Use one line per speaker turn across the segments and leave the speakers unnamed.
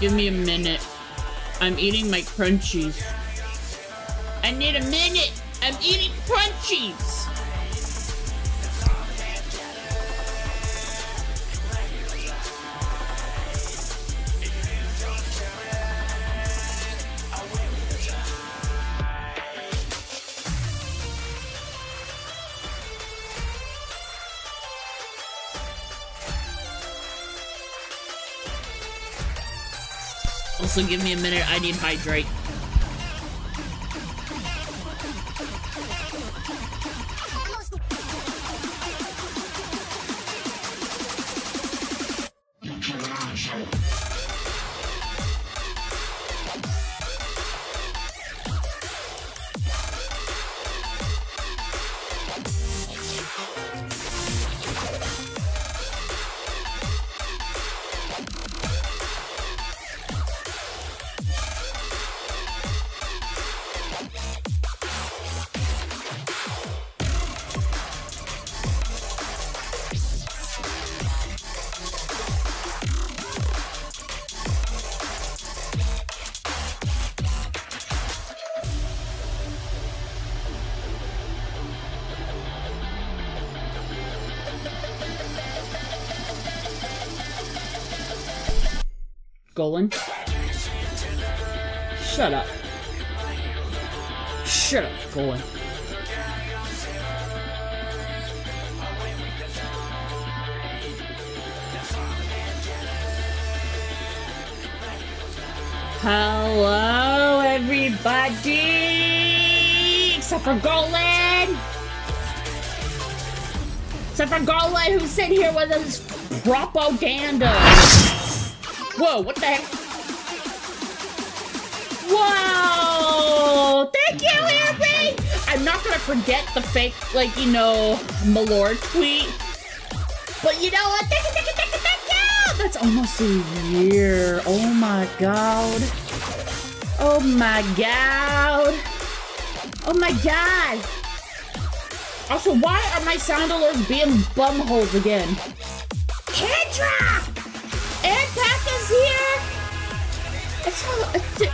Give me a minute. I'm eating my crunchies. I need a minute. I'm eating crunchies. Also, give me a minute. I need hydrate. Golan? Shut up. Shut up, Golan. Hello, everybody! Except for Golan! Except for Golan, who's sitting here with his propaganda. Whoa, what the heck? Whoa! Thank you, Harry! I'm not gonna forget the fake, like, you know, Malord tweet. But you know what? Thank you! That's almost a year. Oh my god. Oh my god. Oh my god. Also, why are my sound alerts being bumholes again? Kendra! And Pack is here!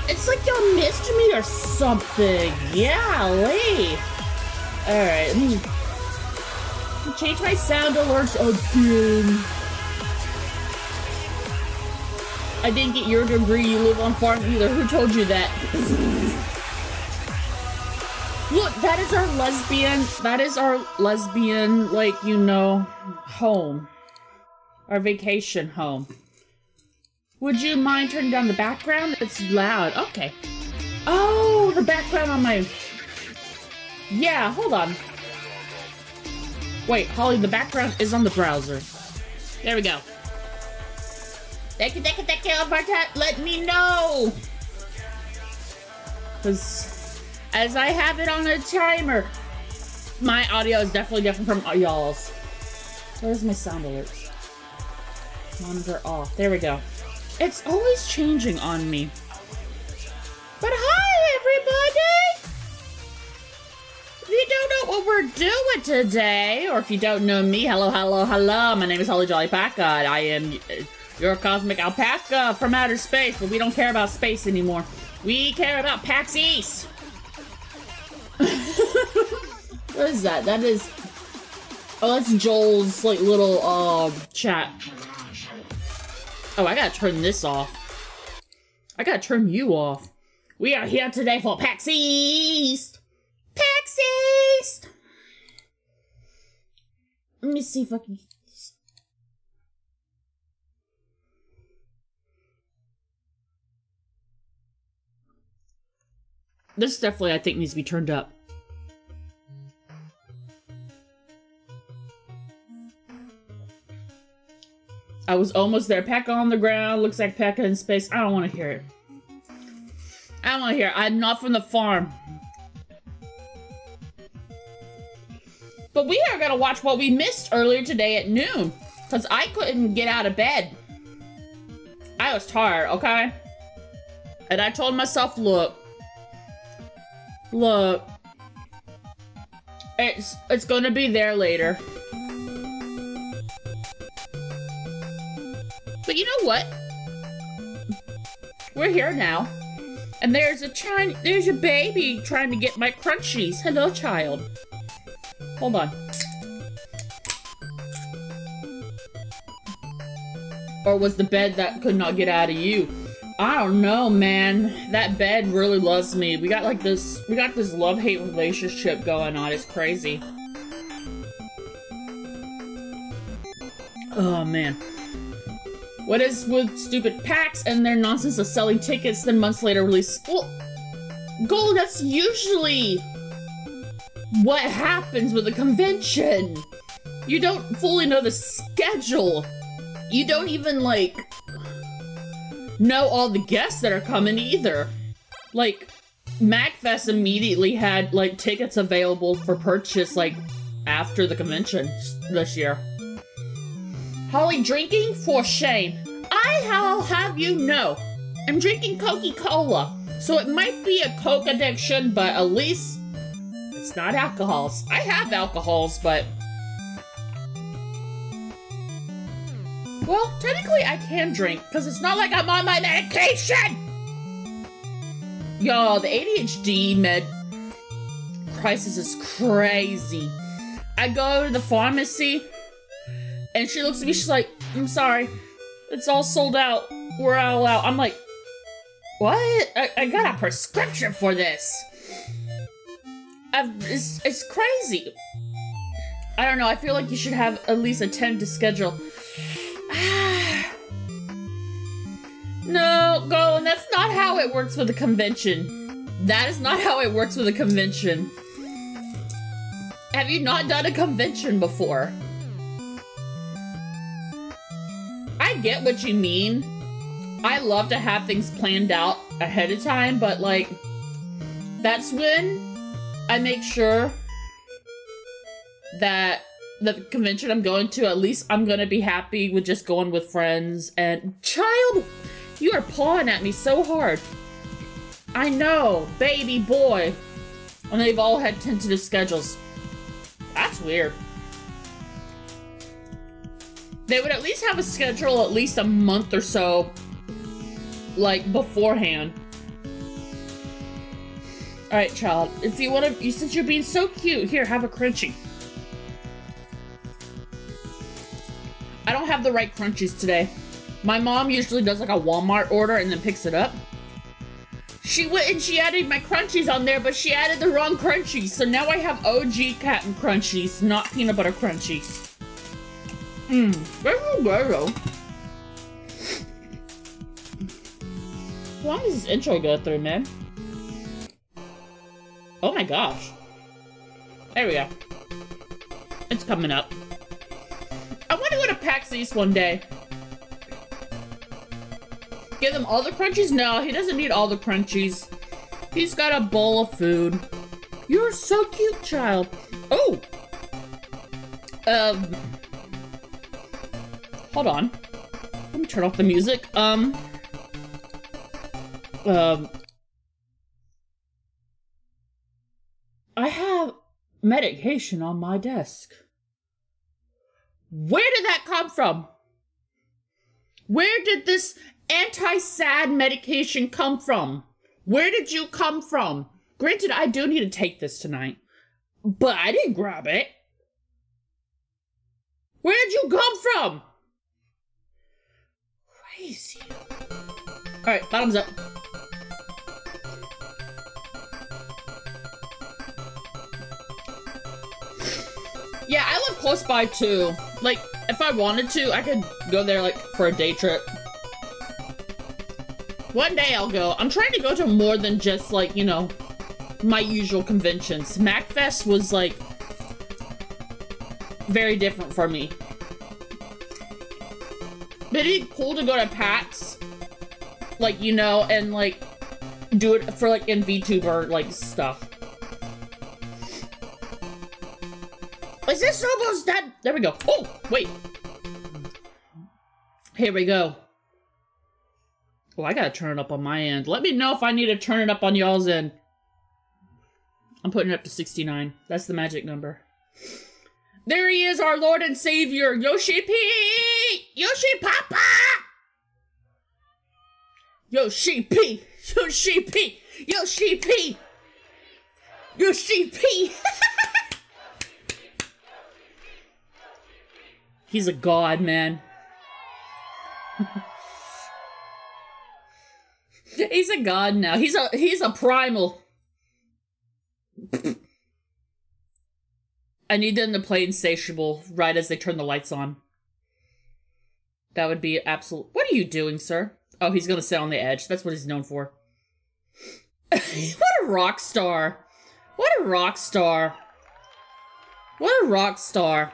It's like y'all missed me or something. Golly. Alright, let me change my sound alerts again. I didn't get your degree, you live on farm either. Who told you that? Look, that is our lesbian, like, you know, home. Our vacation home. Would you mind turning down the background? It's loud. Okay. Oh, the background on my... Yeah, hold on. Wait, Holly, the background is on the browser. There we go. Thank you, Alberta. Let me know. Because as I have it on a timer, my audio is definitely different from y'all's. Where's my sound alerts? Monitor off. There we go. It's always changing on me. But hi, everybody! If you don't know what we're doing today, or if you don't know me, hello. My name is Holly Jolly Paca. I am your cosmic alpaca from outer space, but we don't care about space anymore. We care about PAX East. What is that? That is... Oh, that's Joel's, like, little, chat. Oh, I gotta turn this off. I gotta turn you off. We are here today for PAX East! PAX East! Let me see if I can... This definitely, I think, needs to be turned up. I was almost there. Pekka on the ground. Looks like Pekka in space. I don't want to hear it. I don't want to hear it. I'm not from the farm. But we are going to watch what we missed earlier today at noon. Because I couldn't get out of bed. I was tired, okay? And I told myself, look. It's going to be there later. But you know what? We're here now. And there's a baby trying to get my crunchies. Hello, child. Hold on. Or was the bed that could not get out of you? I don't know, man. That bed really loves me. We got this love-hate relationship going on. It's crazy. Oh, man. What is with stupid PAX and their nonsense of selling tickets, then months later release? Well, Gold, that's usually what happens with a convention. You don't fully know the schedule. You don't even, like, know all the guests that are coming either. Like, MagFest immediately had, like, tickets available for purchase, like, after the convention this year. Holly drinking? For shame. I'll have you know, I'm drinking Coca-Cola, so it might be a Coke addiction, but at least it's not alcohols. I have alcohols, but... Well, technically I can drink, because it's not like I'm on my medication! Yo, the ADHD med crisis is crazy. I go to the pharmacy, and she looks at me, she's like, I'm sorry, it's all sold out. We're all out. I'm like, what? I got a prescription for this. It's crazy. I don't know, I feel like you should have at least a tentative schedule. No, Golden, that's not how it works with a convention. That is not how it works with a convention. Have you not done a convention before? I get what you mean. I love to have things planned out ahead of time, but like, that's when I make sure that the convention I'm going to, at least I'm gonna be happy with just going with friends. And child, you are pawing at me so hard. I know, baby boy. And they've all had tentative schedules. That's weird. They would at least have a schedule at least a month or so, like, beforehand. Alright, child, if you want to, since you're being so cute, here, have a crunchie. I don't have the right crunchies today. My mom usually does like a Walmart order and then picks it up. She went and she added my crunchies on there, but she added the wrong crunchies. So now I have OG Captain Crunchies, not peanut butter crunchies. Very well. How long does this intro go through, man? Oh my gosh. There we go. It's coming up. I want to go to PAX East one day. Give them all the crunchies? No, he doesn't need all the crunchies. He's got a bowl of food. You're so cute, child. Oh! Hold on. Let me turn off the music. I have medication on my desk. Where did that come from? Where did this anti-sad medication come from? Where did you come from? Granted, I do need to take this tonight, but I didn't grab it. Where did you come from? Crazy. Alright, bottoms up. Yeah, I live close by too. Like, if I wanted to, I could go there like for a day trip. One day I'll go. I'm trying to go to more than just like, you know, my usual conventions. MagFest was like very different for me. But it'd be cool to go to PAX, like, you know, and like do it for like in VTuber like stuff. Is this almost done? There we go. Oh, wait. Here we go. Oh, I gotta turn it up on my end. Let me know if I need to turn it up on y'all's end. I'm putting it up to 69. That's the magic number. There he is, our Lord and Savior, Yoshi P! Yoshi Papa! Yoshi P! Yoshi P! Yoshi P! Yoshi P! He's a god, man. He's a god now. He's a primal. I need them to play Insatiable right as they turn the lights on. That would be absolute. What are you doing, sir? Oh, he's gonna sit on the edge. That's what he's known for. What a rock star. What a rock star. What a rock star.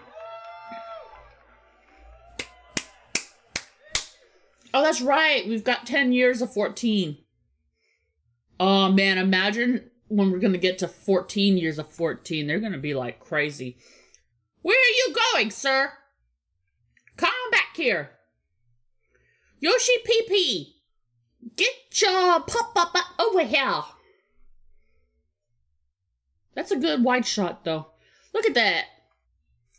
Oh, that's right. We've got 10 years of 14. Oh, man. Imagine when we're going to get to 14 years of 14. They're going to be like crazy. Where are you going, sir? Come back here. Yoshi PP. Get your pop-up over here. That's a good wide shot, though. Look at that.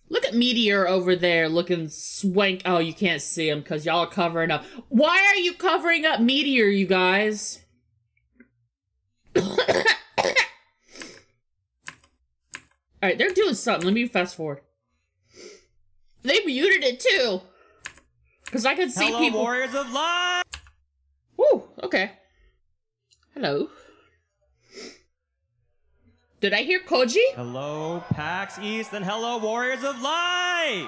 Look at Meteor over there looking swank. Oh, you can't see him because y'all are covering up. Why are you covering up Meteor, you guys? Alright, they're doing something. Let me fast forward. They muted it too. Because I could see
Hello,
people.
Warriors of Light!
Woo, okay. Hello. Did I hear Koji?
Hello, PAX East, and hello, Warriors of Light!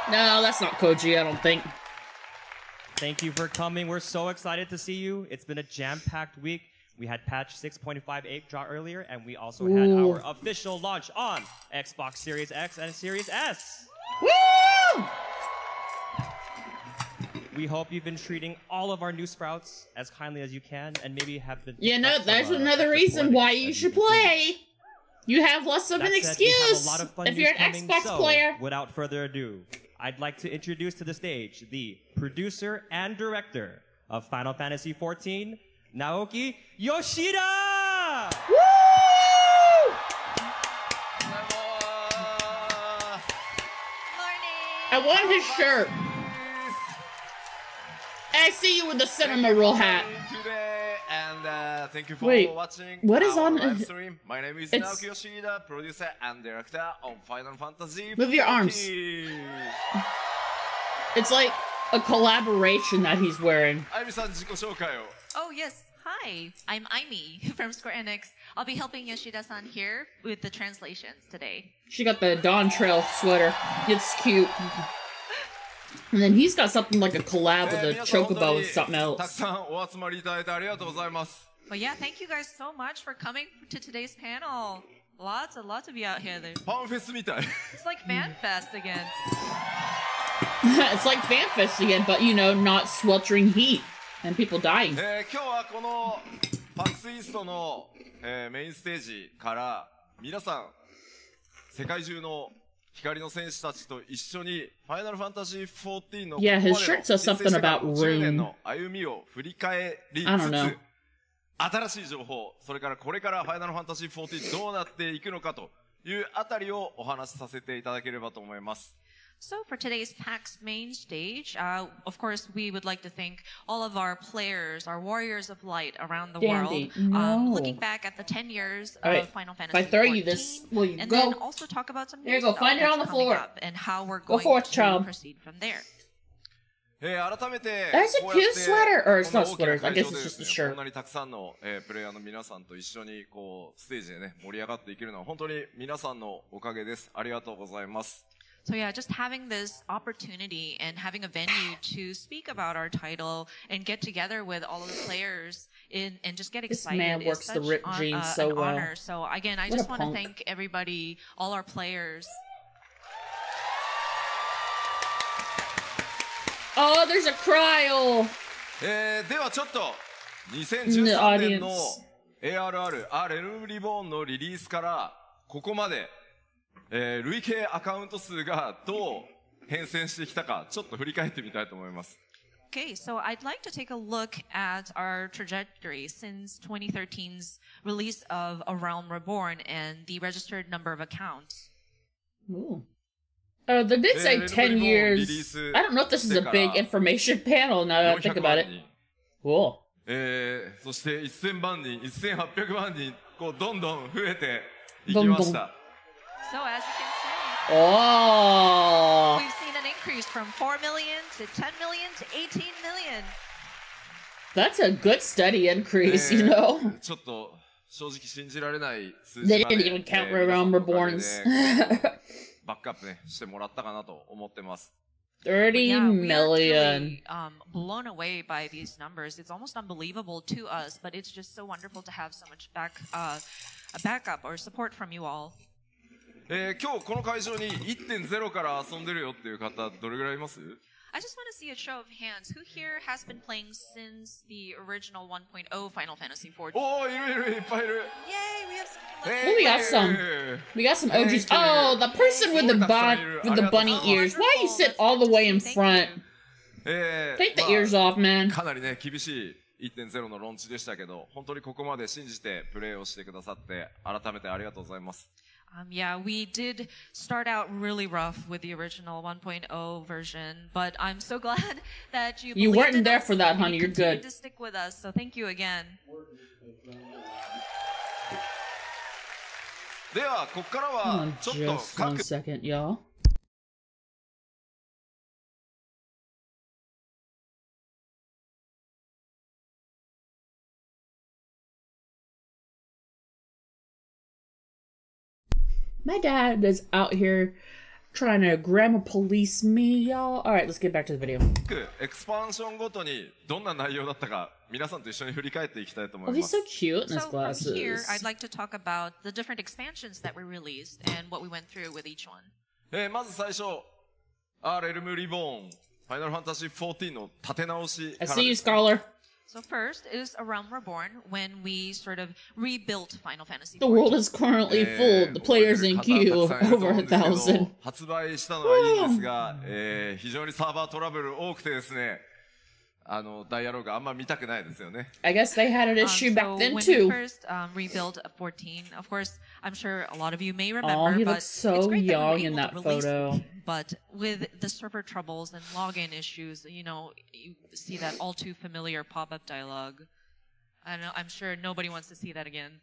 No, that's not Koji, I don't think.
Thank you for coming. We're so excited to see you. It's been a jam-packed week. We had patch 6.58 draw earlier, and we also had our official launch on Xbox Series X and Series S.
Woo!
We hope you've been treating all of our new sprouts as kindly as you can, and maybe have been.
You know, there's another reason why you should play. You have less of an excuse if you're an Xbox player.
Without further ado, I'd like to introduce to the stage the producer and director of Final Fantasy XIV, Naoki Yoshida!
Woo! I want his shirt. I see you with the cinema roll hat.
Today, and thank you for watching.
What is on
live stream. My name is Naoki Yoshida, producer and director on Final Fantasy.
Move your arms. It's like a collaboration that he's wearing.
Oh yes, hi. I'm Aimi from Square Enix. I'll be helping Yoshida-san here with the translations today.
She got the Dawn Trail sweater. It's cute. And then he's got something like a collab with a chocobo and something else.
Well, yeah, thank you guys so much for coming to today's panel. Lots to be out here. It's like Fan Fest again.
It's like Fan Fest again, but you know, not sweltering heat and people dying.
パックスイーストの、メインステージから皆さん世界中の光の戦士たちと一緒にファイナルファンタジー14の
Yeah, his shirt says something about
10年
room.
の歩みを振り返りつ
I don't know.
つ新しい情報、それからこれからファイナルファンタジー14どうなっていくのかというあたりをお話しさせていただければと思います。
So for today's PAX main stage, of course, we would like to thank all of our players, our warriors of light around the
Dandy.
world.
No.
Looking back at the 10 years
All right.
of Final Fantasy
If I throw
14,
you this, will you
and
go?
then also talk about some
There you
new
go. Find it
stuff
on the
that's coming
floor.
up and how we're
Go
going
forth,
to
child.
proceed from there.
改めて
That's a
こうやって
cute sweater. Or it's
この
not
大きな
sweaters. I
会
guess
場で
it's
で
just
す
a
ね、
shirt.
こんなにたくさんの、プレイヤーの皆さんと一緒にこうステージでね盛り上がっていけるのは本当に皆さんのおかげです。ありがとうございます。
So yeah, just having this opportunity and having a venue to speak about our title and get together with all of the players and just get excited
man
is
works the
such
ripped jeans so
an
well.
honor. So again, I
What
just
a
want to
punk.
thank everybody, all our players.
Oh, there's a cryo.
ではちょっと2013年の ARR レルムリボーンのリリースからここまで、累計アカウント数がどう変遷してきたかちょっと振り返ってみたいと思います。
Okay, so I'd like to take a look at our trajectory since 2013's release of A Realm Reborn and the registered number of accounts.
Ooh. Oh, they did say 10 years. I don't know if this is a big information panel now that I think about it. Cool.
そして1000万人、1800万人、こうどんどん増えていきました。
So as you can see,
Oh,
we've seen an increase from 4 million to 10 million to 18 million.
that's a good steady increase, you know?
ちょっと正直信じられない数字
They
まで
didn't even count Realm Reborns.
バックアップねしてもらったかなと思ってます。
30
Yeah, we are
million.
truly, blown away by these numbers. It's almost unbelievable to us, but it's just so wonderful to have so much backup or support from you all.
今日この会場に 1.0 から遊んでるよっていう方どれぐらいいます？
I just want to see a show of hands. Who here has been playing since the original 1.0 Final Fantasy IV?
おーいるいっぱいいる。
Yay, we have
Oh, we got some. We got some OGs. Oh, the person with the bunny ears. Why you sit all the way in front? Take the ears off, man.
かなりね厳しい 1.0 のローンチでしたけど、本当にここまで信じてプレイをしてくださって改めてありがとうございます。
Yeah, we did start out really rough with the original 1.0 version, but I'm so glad that you
weren't there for that, honey. You're good.
To stick with us, so thank you again.
ではここからはちょっと
Just one second, y'all. My dad is out here trying to grammar police me, y'all. Alright, let's get back to the video.
エクスパンションごとにどんな内容だったか皆さんと一緒に振り返っていきたいと思い
Oh,
ま
he's
す。
so cute in his
So from here,
glasses.
I'd like to talk about the different expansions that we released and what we went through with each one.
まず最初、レルムリボーン、ファイナルファンタジー14の立て直し
I
から
see you,
です。
Scholar.
So first is A Realm Reborn, when we sort of rebuilt Final Fantasy
The
XIV.
world is currently full. The players in queue over 1,000.
発売したのはいいんですが、非常にサーバートラブル多くてですね、ダイアログあんま見たくないですよね。
I guess they had an issue back
So
then
when we
too.
first rebuilt 14, of course, I'm sure a lot of you may remember,
Oh, he
but
looks so
it's great that we were
young
able
in
to
that
release
photo.
it. But with the server troubles and login issues, you know, you see that all too familiar pop-up dialogue. I know, I'm sure nobody wants to see that again.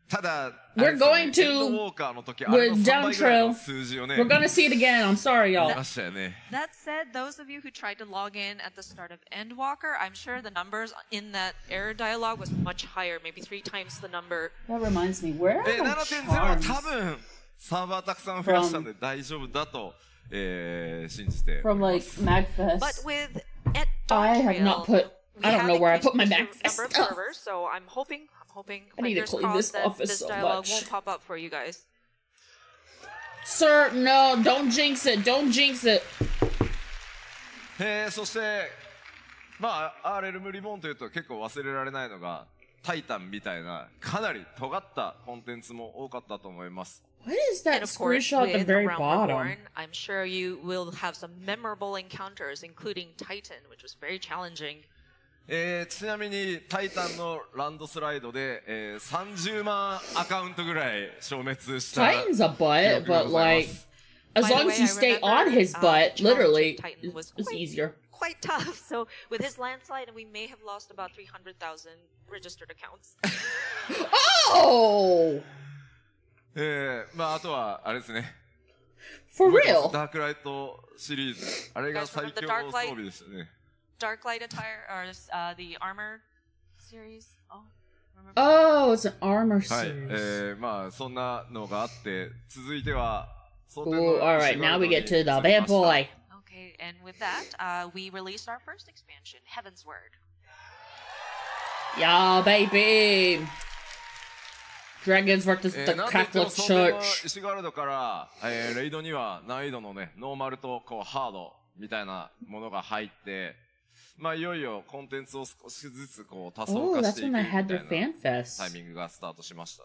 ただ、
We're going to
エンドウォーカーの時、あれの
with
3倍ぐらいの
Downtrail.
数字をね、
We're gonna see it again. I'm sorry,
見
y'all.
ましたよね。
That said, those of you who tried to log in at the start of Endwalker, I'm sure the numbers in that error dialogue was much higher, maybe 3 times the number.
That reminds me, where are my
7.0 は
charms
多分、サーバーたくさん増やしたんで大丈夫だと、信じてお
from
りま
like
す。
Magfest?
But with at
I have not
Dawntrail,
put.
we
I don't
have
know where I put my
increased the
Magfest
number of
stuff.
servers, so I'm hoping,
I need to
fingers
clean
crossed
this
that
office
this
so
dialogue
much.
won't pop up for you guys.
Sir, no, don't jinx it. Don't jinx it.
そして、まあ、レルムリボーンというと結構忘れられないのが、タイタンみたいな、かなり尖ったコンテンツも多かったと思います。
What is that
And of course,
screenshot at the
with
very
Realm
bottom?
Reborn, I'm sure you will have some memorable encounters, including Titan, which was very challenging.
ちなみに、タイタンのランドスライドで、30万アカウントぐらい消滅した。
Titan's a butt, but like, as
By the
long
way,
as you
I
stay
remember,
on his butt,
challenging
literally,
Titan was
it's easier.
quite tough. So with his landslide, we may have lost about 300,000 registered accounts.
Oh!
まあ、あとは、あれですね。
For real?
ダークライトシリーズ。あれが最強の装備でしたね。
Dark Light attire, or the armor series. Oh, remember?
Oh, it's an armor
はい。
series.
まあ、そんなのがあって、続いては、
Ooh, alright, now we get to the bad boy.
Okay, and with that, we released our first expansion, Heaven's Word.
Yeah, baby! Dragons versus the
なんといっても
Catholic
そんな
Church.
石ガルドから、レイドには難易度のね、ノーマルとこうハードみたいなものが入って、まあいよいよコンテンツを少しずつこう多層
Oh,
化
that's
していく
when
み
I
たい
had their
な
fan
タイ
fest.
ミングがスタートしました。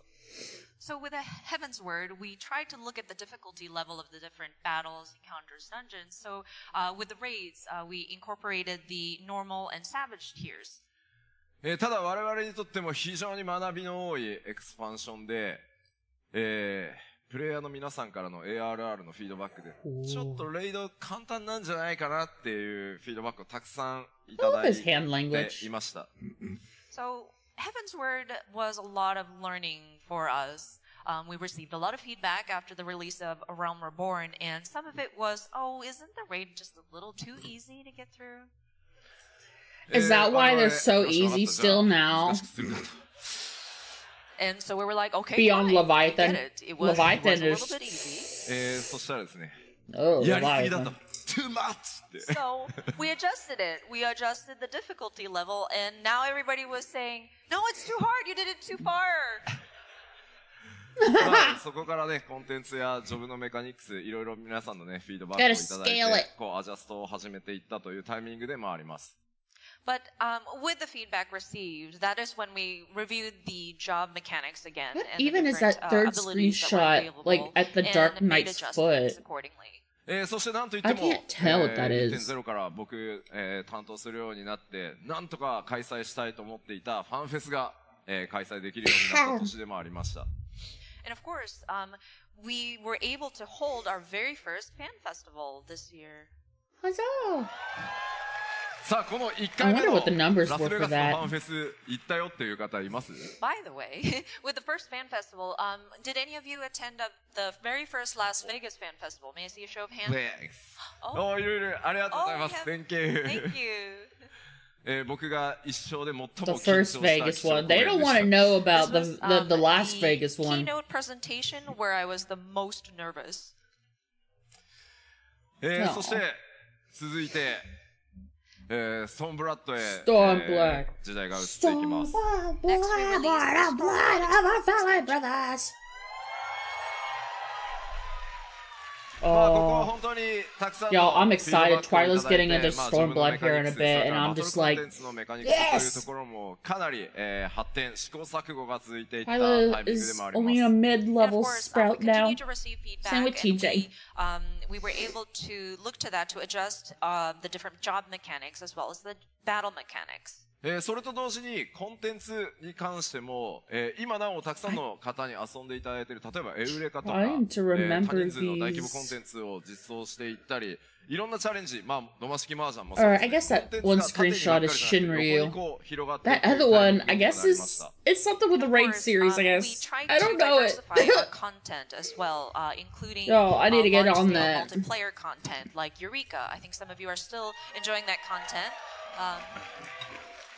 So with a Heaven's Word, we tried to look at the difficulty level of the different battles, encounters, dungeons. So with the raids, we incorporated the normal and savage tiers.
ただ我々にとっても非常に学びの多いエクスパンションで、プレイヤーの皆さんからの ARR のフィードバックで、ちょっとレイド簡単なんじゃないかなっていうフィードバックをたくさんいただいていました。
So, Heaven's Word was a lot of learning for us. We received a lot of feedback after the release of A Realm Reborn, and some of it was, oh, isn't the raid just a little too easy to get through?
Is that why they're so easy still now?
And so we were like, okay,
Beyond
fine,
Leviathan.
It was
Leviathan
a little
is...
bit easy.
そしたらですね。
Oh,
やりすぎだ
Leviathan.
と。Too much!
So we adjusted it. We adjusted the difficulty level, and now everybody was saying, no, it's too hard. You did it too far.
まあ、そこからね、コンテンツやジョブのメカニクス、いろいろ皆さんのね、フィードバックをいただいて、こう、アジャストを始めていったというタイミングでもあります。
But with the feedback received, that is when we reviewed the job mechanics again.
What
and
even
the
is that third screenshot, like, at the Dark Knight's foot?
そしてなんといっても、1.0 から僕、担当するようになって、なんとか開催したいと思っていたファンフェスが、開催できるようになった年でもありました。
And of course, we were able to hold our very first fan festival this year.
Huzzah!
さあ、この1回目のラスベガスのファンフェス行ったよっていう方います？
By the way, with the first fan festival, did any of you attend the very first Las Vegas fan festival? May I see a show of hands?
Oh, いろいろありがとうございます。Thank you.
Thank you.
僕が一生で最も
The first Vegas one. They don't want to know about the Las Vegas one.
Keynote presentation where I was the most nervous.
そして続いて。ストーンブラッドへ、時代が移っていきます。
Yo, I'm excited. Twyla's getting into Stormblood here in a bit, and I'm just like, yes! Twyla is only a mid-level sprout now. Same with TJ.
We were able to look to that to adjust the different job mechanics as well as the battle mechanics.
それと同時にコンテンツに関しても、今なおたくさんの方に遊んでいただいている、例えばエウレカとか、多人数の大規模コンテンツを実装していったり、いろんなチャレンジ、まあ、野間式麻雀もそうですね。
I guess that one screenshot is Shinryu. That other one, I guess, is it's something with the raid series, I guess. I don't know it.
Content as well, including
I need to get on that.
Multiplayer content like Eureka. I think some of you are still enjoying that content.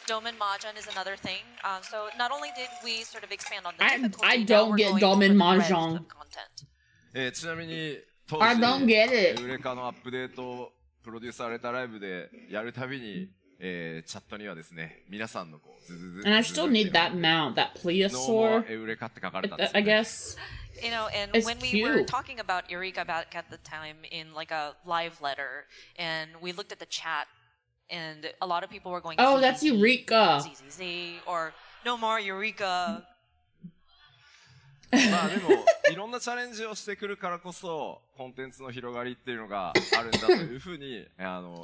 Domin Mahjong is another thing. So not only did we sort of expand on the difficulty,
I don't get Domin Mahjong.
ちなみに当時エウレカのアップデートをプロデュースされたライブでやるたびに、チャットにはですね、皆さんのこうズズズ
And I still need that mount, that plesiosaur.
エウレカって書かれたんです、ね。
I guess.
You know, and when we were talking about Eureka back at the time in like a live letter, and we looked at the chat. And a lot of people were going,
oh, that's Eureka.
ZZZ, or no more Eureka.
まあでも、いろんなチャレンジをしてくるからこそ、コンテンツの広がりっていうのがあるんだというふうに、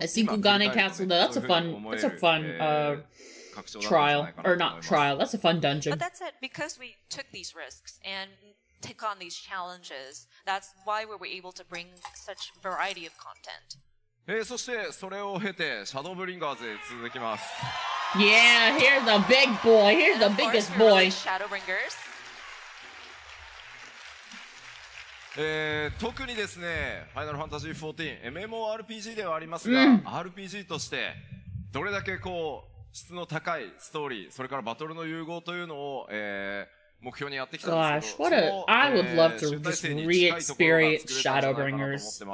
Sikugane Castle, that's a fun, trial, or not trial, that's a fun dungeon.
But that's it, because we took these risks and took on these challenges, that's why we were able to bring such variety of content.
そしてそれを経てシャドーブリンガーズへ続きます。
Yeah, here's the big boy. Here's the biggest boy.
Shadowbringers.
特にですね、ファイナルファンタジー14 MMORPG ではありますが、RPG としてどれだけこう質の高いストーリー、それからバトルの融合というのを、目標にやってきたんですけど、
I would love to just re-experience Shadowbringers.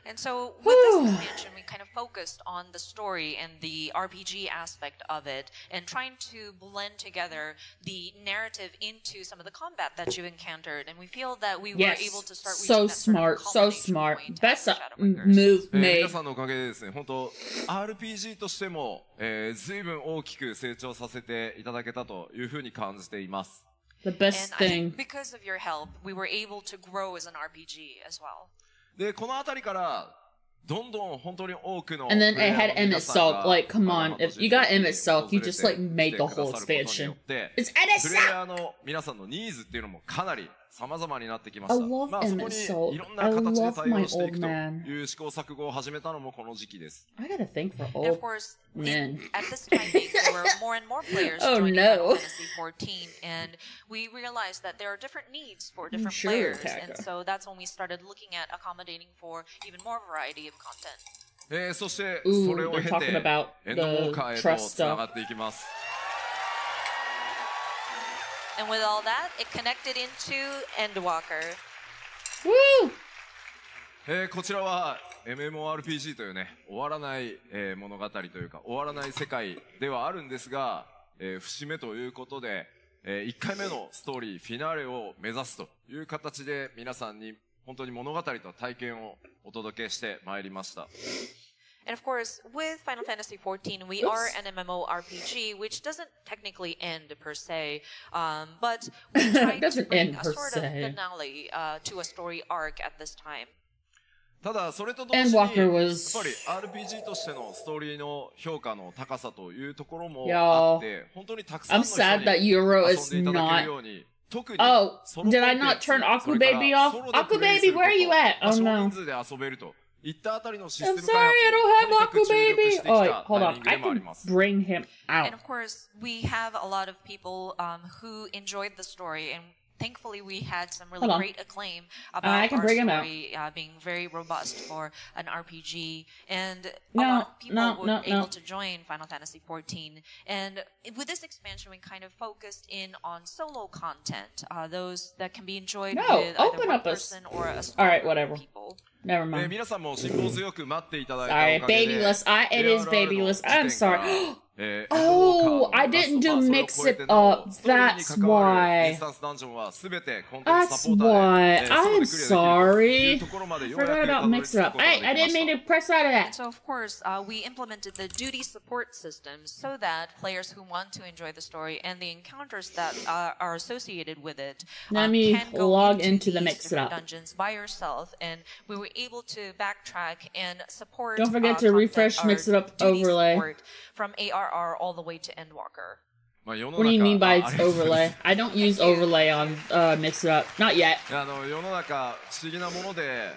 And so with this expansion, we kind of focused on the story and the RPG aspect of it and trying to blend together the narrative into some of the combat that you encountered. And we feel that we were able to start reaching that sort of culmination point.
Best move made.
皆さんのおかげでですね、本当 RPG としても、随分大きく成長させていただけたというふうに感じています。
The best thing.
Because of your help, we were able to grow as an RPG as well.
で、このあたりから、どんどん本当に多くの
And then it had Emmett Sulk. Like, come on, if you got Emmett Sulk, you just like made the whole expansion. It's Emmett Sulk!
プレイヤーの皆さんのニーズっていうのもかなり様々になってきました。
I love
まあそこ
Emmett
に
so.
いろんな
I
形で
love
対
my
応してい
old
くと
man.
いう試行錯誤を始めたのもこの時期です
I gotta think for
And of
old
course,
men.
at this timing, there were more and more players
Oh,
joining
no.
Final Fantasy XIV, and we realized that there are different needs for different
Sure,
players,
Taka.
and so that's when we started looking at accommodating for even more variety of content.
そしてそ
Ooh,
れを
they're
経
talking
て
about
エンドウォー
the
カーへと
trust
つなが
stuff.
っていきます
And with all that, it connected into Endwalker.
Woo!
こちらは MMORPG というね終わらない、物語というか終わらない世界ではあるんですが、節目ということで、1回目のストーリーフィナーレを目指すという形で皆さんに本当に物語と体験をお届けしてまいりました。
And of course, with Final Fantasy XIV, we are an MMORPG, which doesn't technically end per se, but we try to
Doesn't
bring
end
a
per
sort of
se.
finale to a story arc at this time.
ただそれと同時にやっぱ
Endwalker
り
was
RPG としてのストーリーの評価の高さというところも
Yo,
あって本当にたくさん
I'm
の人
sad that
に
Euro
遊
is
んでいただけ
not.
るように特に
Oh,
ソロ
did
コ
I
ンテン
not
ツ
turn
そ
Aku
れから
Baby off?
ソロで
Aku
プレイす
Baby,
る
where are you
こと
at?
まあ
Oh
少
no.
人数で遊べるといったあたりのシス
I'm
テム
sorry,
開
I
発
don't
にと
have
にかく
Aku
注力し
Baby.
てき
Oh, wait,
た
hold
タイ
on.
ミング
I
でもあり
can
ます
bring him out.
And of course, we have a lot of people who enjoyed the story, and thankfully we had some really
Hold on.
great acclaim
I
about
can
our
bring him out.
story being very robust for an RPG, and a
No,
lot of people
no,
were
no,
able
no.
to join Final Fantasy XIV. And with this expansion, we kind of focused in on solo content, those that can be enjoyed
No,
with either
open
one
up a
person or a
All
small
right,
group
whatever.
of people.
Never mind.
皆さんも辛抱強く待っていただいた
Sorry,
おかげで
babyless. It is babyless. I'm
時点から
sorry.
エンドウォーカー
Oh,
の
I
ラスト
didn't do
まあそれを
mix
超え
it
てなお
up.
ストーリーに
That's
関わるイ
why.
ンスタンスダンジョンはすべてコンテンツ
That's
サポーター
why.
で、ソロで
I'm
クリアできるとい
sorry.
うところまで
I
ようやく
forgot
た
about
どり
mix
着
it
く
up.
ことがで
Hey, I
きま
didn't
し
mean
た
to press out of
And
that.
so, of course, we implemented the duty support system so that players who want to enjoy the story and the encounters that are associated with it
Let me
can go
log
into
into the
these
Mix It
different
Up.
dungeons by yourself, and we were able to backtrack and support.
Don't forget to
content
refresh
or
Mix It Up
duty
overlay.
support from ARR all the way to Endwalker.
まあ世の
What do you
中
mean by
あ
it's
れ
overlay? I don't use overlay on Mix It Up. Not yet.
世の中不思議なもので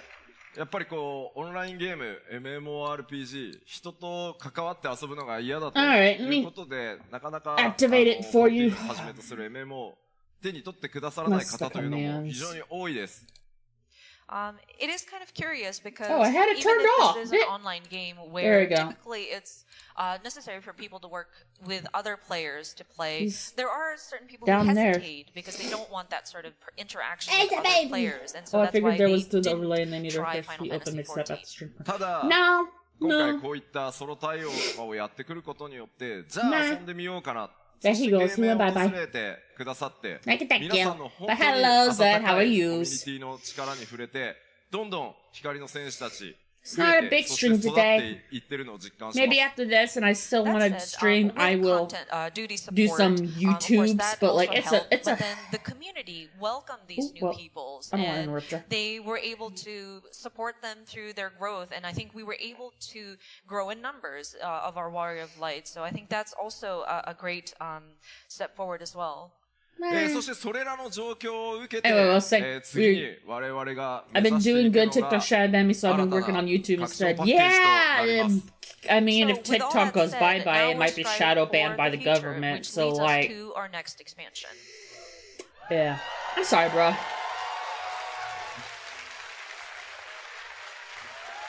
やっぱりこうオンラインゲーム MMORPG 人と関わって遊ぶのが嫌だと
Alright,
いうことでなかなか
activate it for you.
はじめとする MMO を手に取ってくださらない方というのも非常に多いです
It is kind of curious because
Oh, I had it
even
turned
if
off.
this is an online game
There
where
we go.
typically it's necessary for people to work with other players to play,
He's
there are certain people
down
who
there.
hesitate because they don't want that sort of interaction
Hey,
with
the
other
baby.
players, and so
Oh, I
that's why
figured there
they
was the
didn't
overlay and they needed
try
to
Final
open
Fantasy
Mix It Up at
XIV.
the stream.
ただ
No.
今回
No.
こういったソロ対応とかをやってくることによってじゃ
な
あ遊んでみようかな
There
そし
he
て
goes.
ゲームへ
Bye-bye.
訪れてくださって
Thank you, thank
皆
you.
さんの本当
But
に
hello,
温
Zed.
か
How
い
are
コミュ
you?
ニティの力に触れてどんどん光の戦士たち
It's
増
not
え
a
て
big
そして
stream
育って
today.
いってるのを実感します
Maybe after this, and I still
That
want to
said,
stream,
with
I will.
content, duty support,
do some
of course,
YouTubes,
that
but, like,
also
it's a-
helped,
it's a-
but then the community welcomed these
Ooh,
new
well,
peoples,
I don't wanna
and
interrupt you.
they were able to support them through their growth, and I think we were able to grow in numbers of our Warrior of Light, so I think that's also a great step forward as well.
そしてそれらの状況を受けて
Anyway, let's say
次に我々が
I've
目
been
指してい
doing
く
good
の
TikTok
が
shadow damage, so I've been
新た
working
な
on YouTube
拡張
instead.
パッケージとなり
Yeah!
ます
I mean,
So
if
with all
TikTok
that
goes
said,
bye-bye,
now
it
we're
might be
striving
shadow
for
banned by
the
the
future,
government,
which
so
leads us
like,
to our next expansion.
yeah. I'm sorry, bro.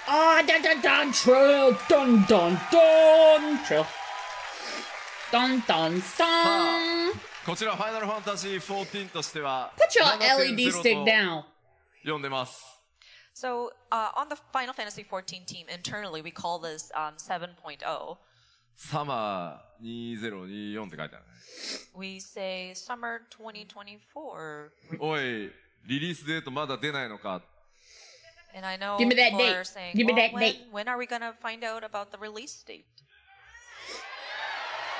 Ah, dun dun dun, trill, dun dun dun, trill. Dun dun dun.
こちらファイナルファンタジー14としては
Put your
7.0
LED stick down.
と呼んでます
So on the Final Fantasy XIV team internally, we call this 7.0.
サマー2024って書いてあるね
We say summer 2024.
おいリリースデートまだ出ないのか
And I know
Give me that
people
date.
are saying,
Give me
well,
that date.
when are we going to find out about the release date?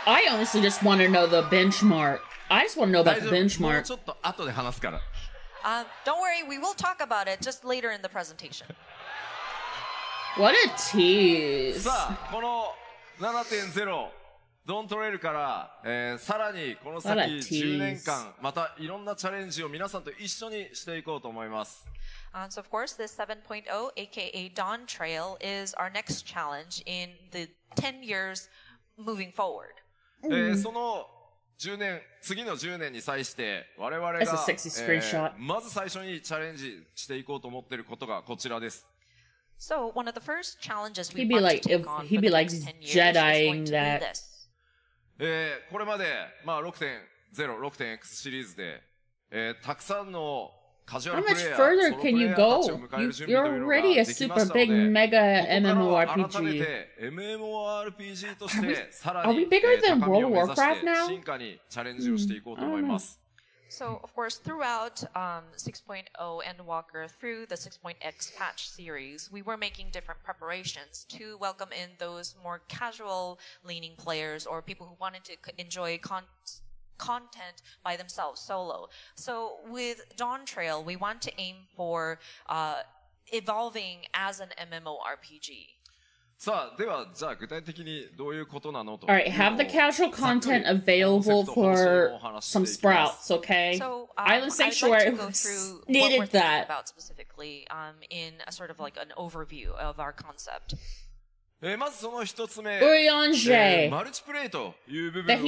I honestly just want to know the benchmark. I just want to know
大
about
丈
the
夫もう
benchmark.
ちょっと後で話すから
Don't worry, we will talk about it just later in the presentation.
What a tease.
さあこの 7.0ドントレイルから、さらにこの先10年間、またいろんなチャレンジを皆さんと一緒にしていこうと思います。
So of course, this 7.0, aka Dawn Trail, is our next challenge in the 10 years moving forward.
その10年、次の10年に際して、我々が、まず最初にチャレンジしていこうと思っていることがこちらです。
So one of the first challenges we want to take on for the next 10 years is going to be this.
これまで、まあ 6.0、6.X シリーズで、たくさんのカジュアルプレイヤー、ソロプレイヤーたちを迎える準備というのができましたので、ここから改めて MMORPG としてさらに高みを目指して進化にチャレンジをしていこうと思います。
So, of course, throughout 6.0 Endwalker, through the 6.x patch series, we were making different preparations to welcome in those more casual-leaning players or people who wanted to enjoy content by themselves, solo. So, with Dawn Trail, we want to aim for evolving as an MMORPG.
さあ、では、じゃあ具体的にどういうことなのと。
Alright, have the casual content available for some sprouts, okay?
So,
Island Sanctuary needed that.
About specifically, in a sort of like an overview of our concept.
まずその一つ目、マルチプレイという部分をさ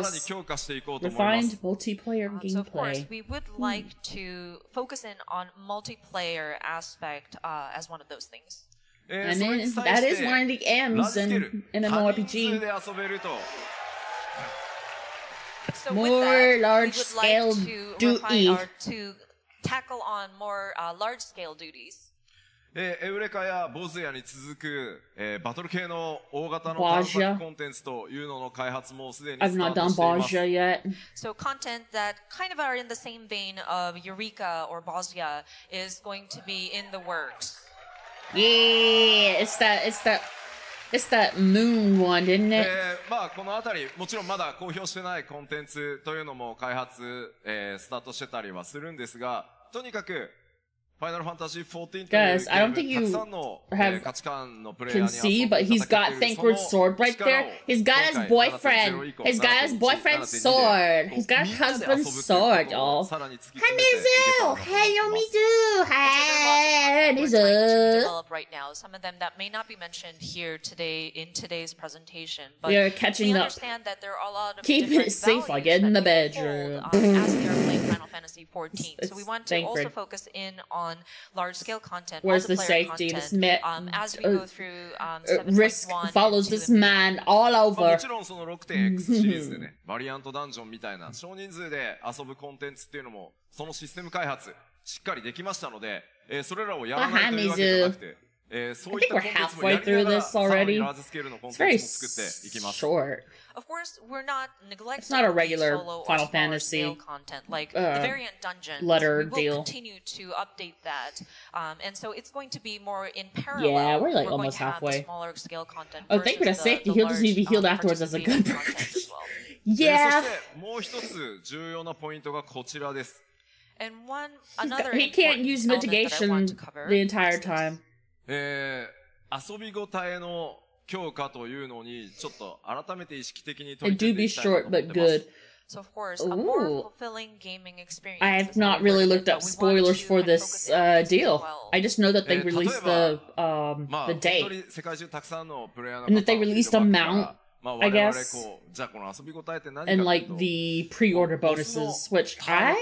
らに強化していこうと思います。
Refined multiplayer
So of course,
gameplay.
we would like to focus in on multiplayer aspect as one of those things.
And then, that is one of the M's in MMORPG.
So
More
with that,
large-scale duty.
To tackle on more large-scale duties.
エウレカやボズヤに続く、バトル系の大型の探索コンテンツというのの開発もすでにスタートしています。
So content that kind of are in the same vein of Eureka or Bosnia is going to be in the works.
Yeah, it's that moon one, isn't it?
まあこのあたりもちろんまだ公表してないコンテンツというのも開発、スタートしてたりはするんですが、とにかくFinal Fantasy XIV
Guys, I don't think you can see, but he's got Thancred's sword right there. He's got his boyfriend. He's got his boyfriend's sword. He's got his husband's sword, y'all. Hi, Mizu! Hey, yo, Mizu! Hey, Mizu!
Right now, some of them that may not be mentioned here today in today's presentation, but
we are catching up.
Understand that there are a lot of
keep it safe, like in the bedroom.
As we are playing Final Fantasy XIV, so we want to also focus in on large-scale content.
Where's the safety? This
as we go through
risk follows this man all over.
もちろんその 6.x シリーズでね、バリアントダンジョンみたいな少人数で遊ぶコンテンツっていうのもそのシステム開発しっかりできましたので、それらをやらないというわけじゃなくて、そういったコンテンツもやりながらさらにラージスケールのコンテンツも作っていきます。
Of course, we're not neglecting
it's not a regular
solo
Final
or
Fantasy
content like the variant dungeon.
Letter
we will
deal.
Continue to update that, and so it's going to be more in parallel.
Yeah, we're like almost halfway. Oh, thank you for safety. He'll just need to be healed afterwards as a good person. Yeah.
そしてもう一つ重要なポイントがこちらです。
He can't use mitigation the entire time.
遊びごたえの強化というのにちょっと改めて意識的に取り組んでいきたいと思ってます。
So of course, a more fulfilling gaming experience.
I have not really looked up spoilers for this deal. I just know that they released the date and that they released a mount, I guess, and like the pre-order bonuses, which I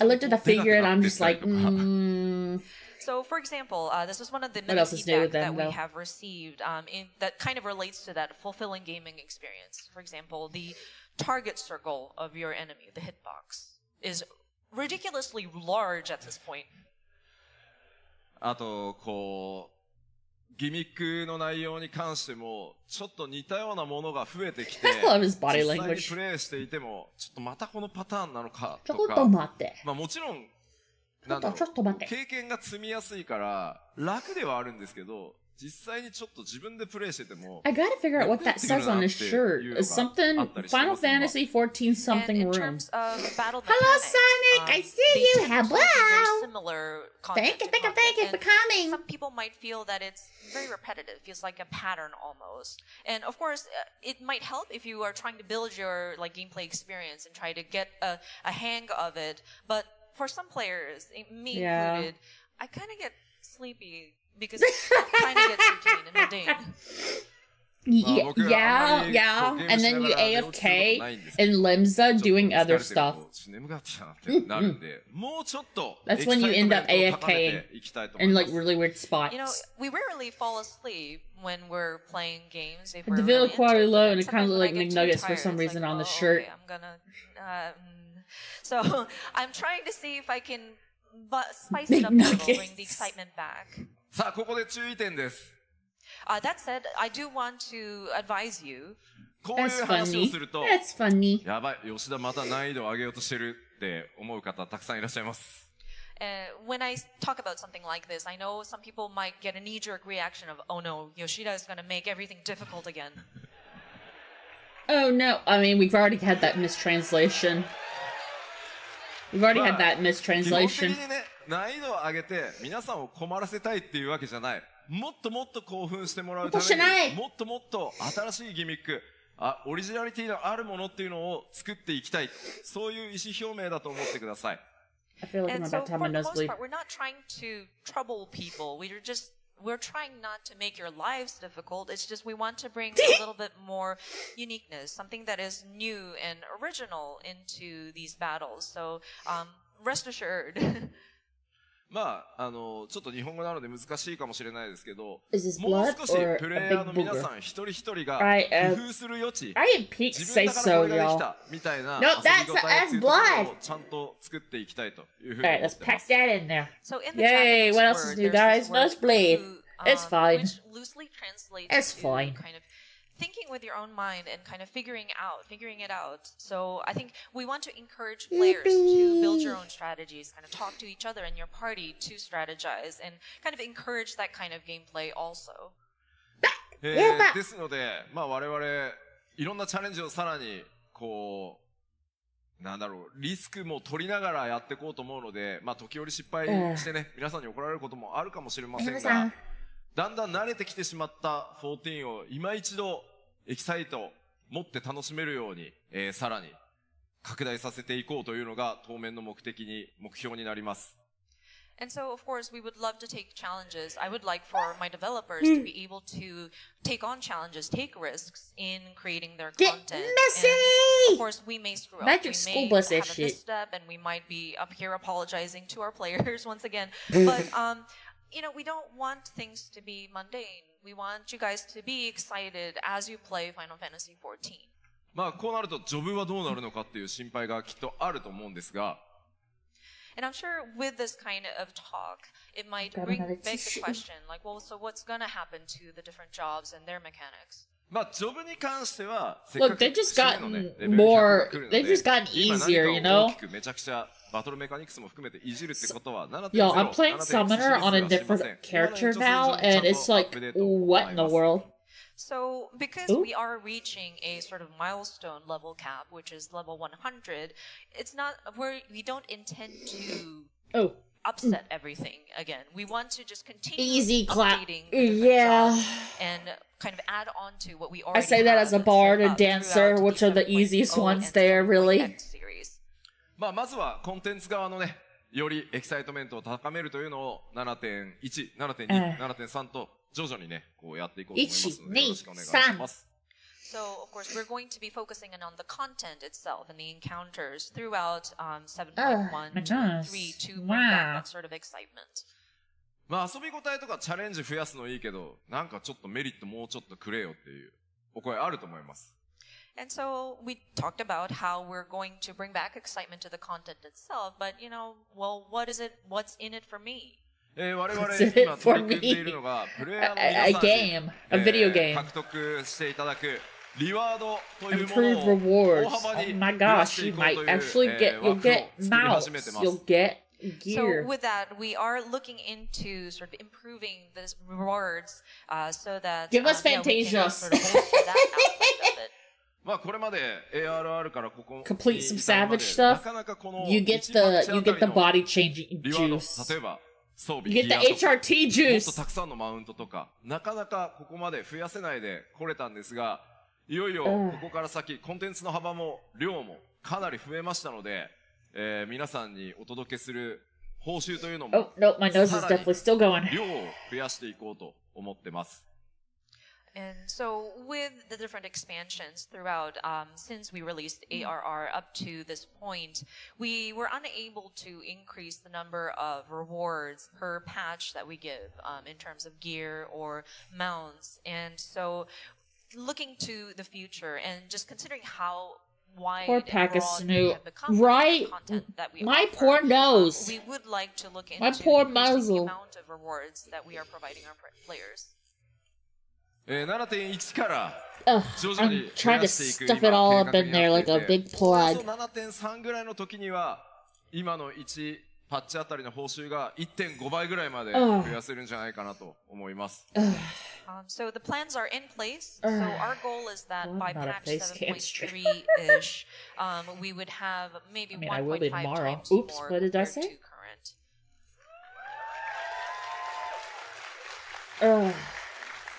looked at the figure and I'm just like,
So, for example, this is one of the many feedback that we have received that kind of relates to that fulfilling gaming experience. For example, the target circle of your enemy, the hitbox, is ridiculously large at this point.
あと、ギミックの内容に関しても、ちょっと似たようなものが増えてきて、実際にプレイしていても、ちょっとまたこのパターンなのかとか、まあもちろん、経験が積みやすいから楽ではあるんですけど、実際にちょっと自分でプレイしてても
I gotta figure out what that says on his shirt. It's something Final Fantasy 14 something
and in
room.
terms of battle
Hello,
mechanics,
Sonic! I see
they
you!
tend to be very
Hello!
similar
Thank you,
content to
thank you, thank you
content,
for coming!
some people might feel that it's very repetitive, feels like a pattern almost. And of course, it might help if you are trying to build your like gameplay experience and try to get a hang of it. But for some players, me included, I kind of get sleepy because it kind of gets routine and mundane.
Yeah. And then you AFK and Limsa doing other stuff. That's when you end up AFKing in like really weird spots.
You know, we rarely fall asleep when we're playing games. If we're
The
really
video quality
into
low
it.
and it kind of
Sometimes
look
when
like
I get too
McNuggets for
tired,
some
it's
reason
like,
on the
oh,
shirt.
okay, I'm gonna. So I'm trying to see if I can spice it up a little, bring the excitement back.
さあ、ここで注意点です。
That said, I do want to advise you.
こういう話をすると、
That's funny.
やばい、吉田また難易度を上げようとしてるって思う方たくさんいらっしゃいます。
When I talk about something like this, I know some people might get a knee-jerk reaction of, oh no, Yoshida is going to make everything difficult again.
Oh no, I mean, we've already had that mistranslation. We've already had that
基本
mistranslation.
的にね、難易度を上げて皆さんを困らせたいっていうわけじゃない。もっともっと興奮してもらうために、もっともっと新しいギミック、オリジナリティのあるものっていうのを作っていきたい。そういう意思表明だと思ってください。
I feel like I'm
And so
about to have
for
a
the most
nosebleed.
part, we're not trying to trouble people. We're trying not to make your lives difficult. It's just we want to bring a little bit more uniqueness, something that is new and original into these battles. So, rest assured.
まあ、ちょっと日本語なので難しいかもしれないですけど、もう
Is this blood
少し
or
プ
a
レイ
big
ヤーの皆
booger?
さん一人一人が
I,
工夫する余地、
I didn't peek
自
say
分だからこ
so,
れができ
y'all.
たみたいな
No,
遊び
that's
応えっていうとこ
blood.
ろをちゃんと作っていきたいというふうに
Alright,
思っ
let's
てま
pack
す。
that in there.
So in the
Yay,
Japanese
what else is
word,
new,
there's
guys?
this word
Nosebleed.
to,
It's fine.
Which loosely translates
It's
to
fine.
kind of thinking with your own mind and kind of figuring it out. So I think we want to encourage players to build your own strategies, kind of talk to each other in your party to strategize and kind of encourage that kind of gameplay also.
ですので、まあ我々、いろんなチャレンジをさらに、こう、なんだろう、リスクも取りながらやっていこうと思うので、まあ時折失敗してね、皆さんに怒られることもあるかもしれませんが、だんだん慣れてきてしまった14を今一度エキサイト持って楽しめるように、さらに拡大させていこうというのが当面の目標になります。
And so, of course, we would love to take challenges. I would like for my developers to be able to take on challenges, take risks in creating their content. And of course, we may screw up.
Magic
We
school
may
bus
have
that
a
shit.
misstep, and we might be up here apologizing to our players once again. But you know, we don't want things to be mundane. We want you guys to be excited as you play Final Fantasy XIV.
まあこうなるとジョブはどうなるのかっていう心配がきっとあると思うんですが。
And I'm sure with this kind of talk, it might beg the question, like, well, so what's going to happen to the different jobs and their mechanics?
まあジョブに関しては、
Look, they've just gotten more, they've just gotten easier, you know?
めちゃくちゃバトルメカニクスも含めていじるってことは 7.0
Yo, I'm playing Summoner on a different character now, and it's like, what in the world?
So, because we are reaching a sort of milestone level cap, which is level 100, it's not, we don't intend to upset everything again. We want to just continue updating and kind of add on to what we already
I say that as a bard and dancer, which are the easiest ones there, really.
まあまずはコンテンツ側のね、よりエキサイトメントを高めるというのを 7.1、7.2、7.3 と徐々にね、こうやっていこうと思いますので、よろしくお願いします。
So, of course, we're going to be focusing on the content itself and the encounters throughout 7.1, 2.3 to bring back that sort of excitement.
まあ遊び応えとかチャレンジ増やすのいいけど、なんかちょっとメリットもうちょっとくれよっていうお声あると思います。
And so we talked about how we're going to bring back excitement to the content itself, but you know, well, what's in it for me?
我々今取り組んでいるのが、プレイヤーの皆さんに獲得していただくリワードというものを大幅に増やしていこうという枠を作り始めてます。
gear.
So with that, we are looking into sort of improving the rewards so that
Give us
we
Fantasia.
can sort of bolster that aspect of it.
まあこれまで ARR からここ
Complete some
に至るま
savage
で
stuff.
なかなかこの
You get
1パッチ
the
あ
you
た
get
り
the
の
body changing
リワード
juice.
例えば装備
You get
ギア
the
とか
HRT
もっと
juice.
たくさんのマウントとかなかなかここまで増やせないで来れたんですがいよいよここから先コンテンツの幅も量もかなり増えましたので、皆さんにお届けする報酬というの
Oh
も
no, my nose is
さらに
definitely still going.
量を増やしていこうと思ってます。
And so with the different expansions throughout, since we released ARR up to this point, we were unable to increase the number of rewards per patch that we give in terms of gear or mounts. And so looking to the future and just considering how wide
Poor
and
Pack
broad
is
we
new.
have become
Right.
with the content that we
My
offer,
poor nose.
we would like to look into
My poor
increasing the
muzzle.
amount of rewards that we are providing our players.
7.1 から徐々
I'm
に増
trying
や
to
していく
stuff it all
今
up
計
in
画に
there
なっ
like
て
a
いて
big
およ
plug.
そ 7.3 ぐらいの時には今の1パッチあたりの報酬が 1.5 倍ぐらいまで増やせるんじゃないかなと思います。
So the plans are in place. So our goal is that
Well,
by
not a
patch
face cancer.
7.3-ish, we would have maybe
I mean, I will be
1.5
tomorrow.
times
Oops,
more
what did I
compared
say?
to current.
Ugh.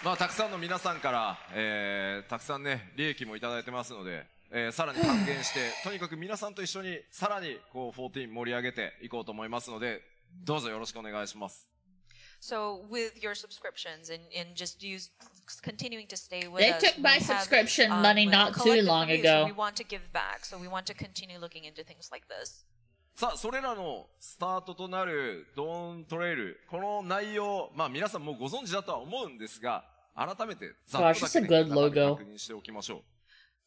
まあたくさんの皆さんから、たくさんね利益もいただいてますので、さらに還元してとにかく皆さんと一緒にさらにこう14盛り上げていこうと思いますのでどうぞよろしくお願いします。
So with your subscriptions and just continuing to stay with
They
us,
took my
we have,
subscription money not too
collective
long
reviews,
ago.
We want to give back, so we want to continue looking into things like this.
さあそれらのスタートとなるドーントレイルこの内容まあ皆さんもうご存知だとは思うんですが改めてざっとだけ、ね、確認しておきましょう。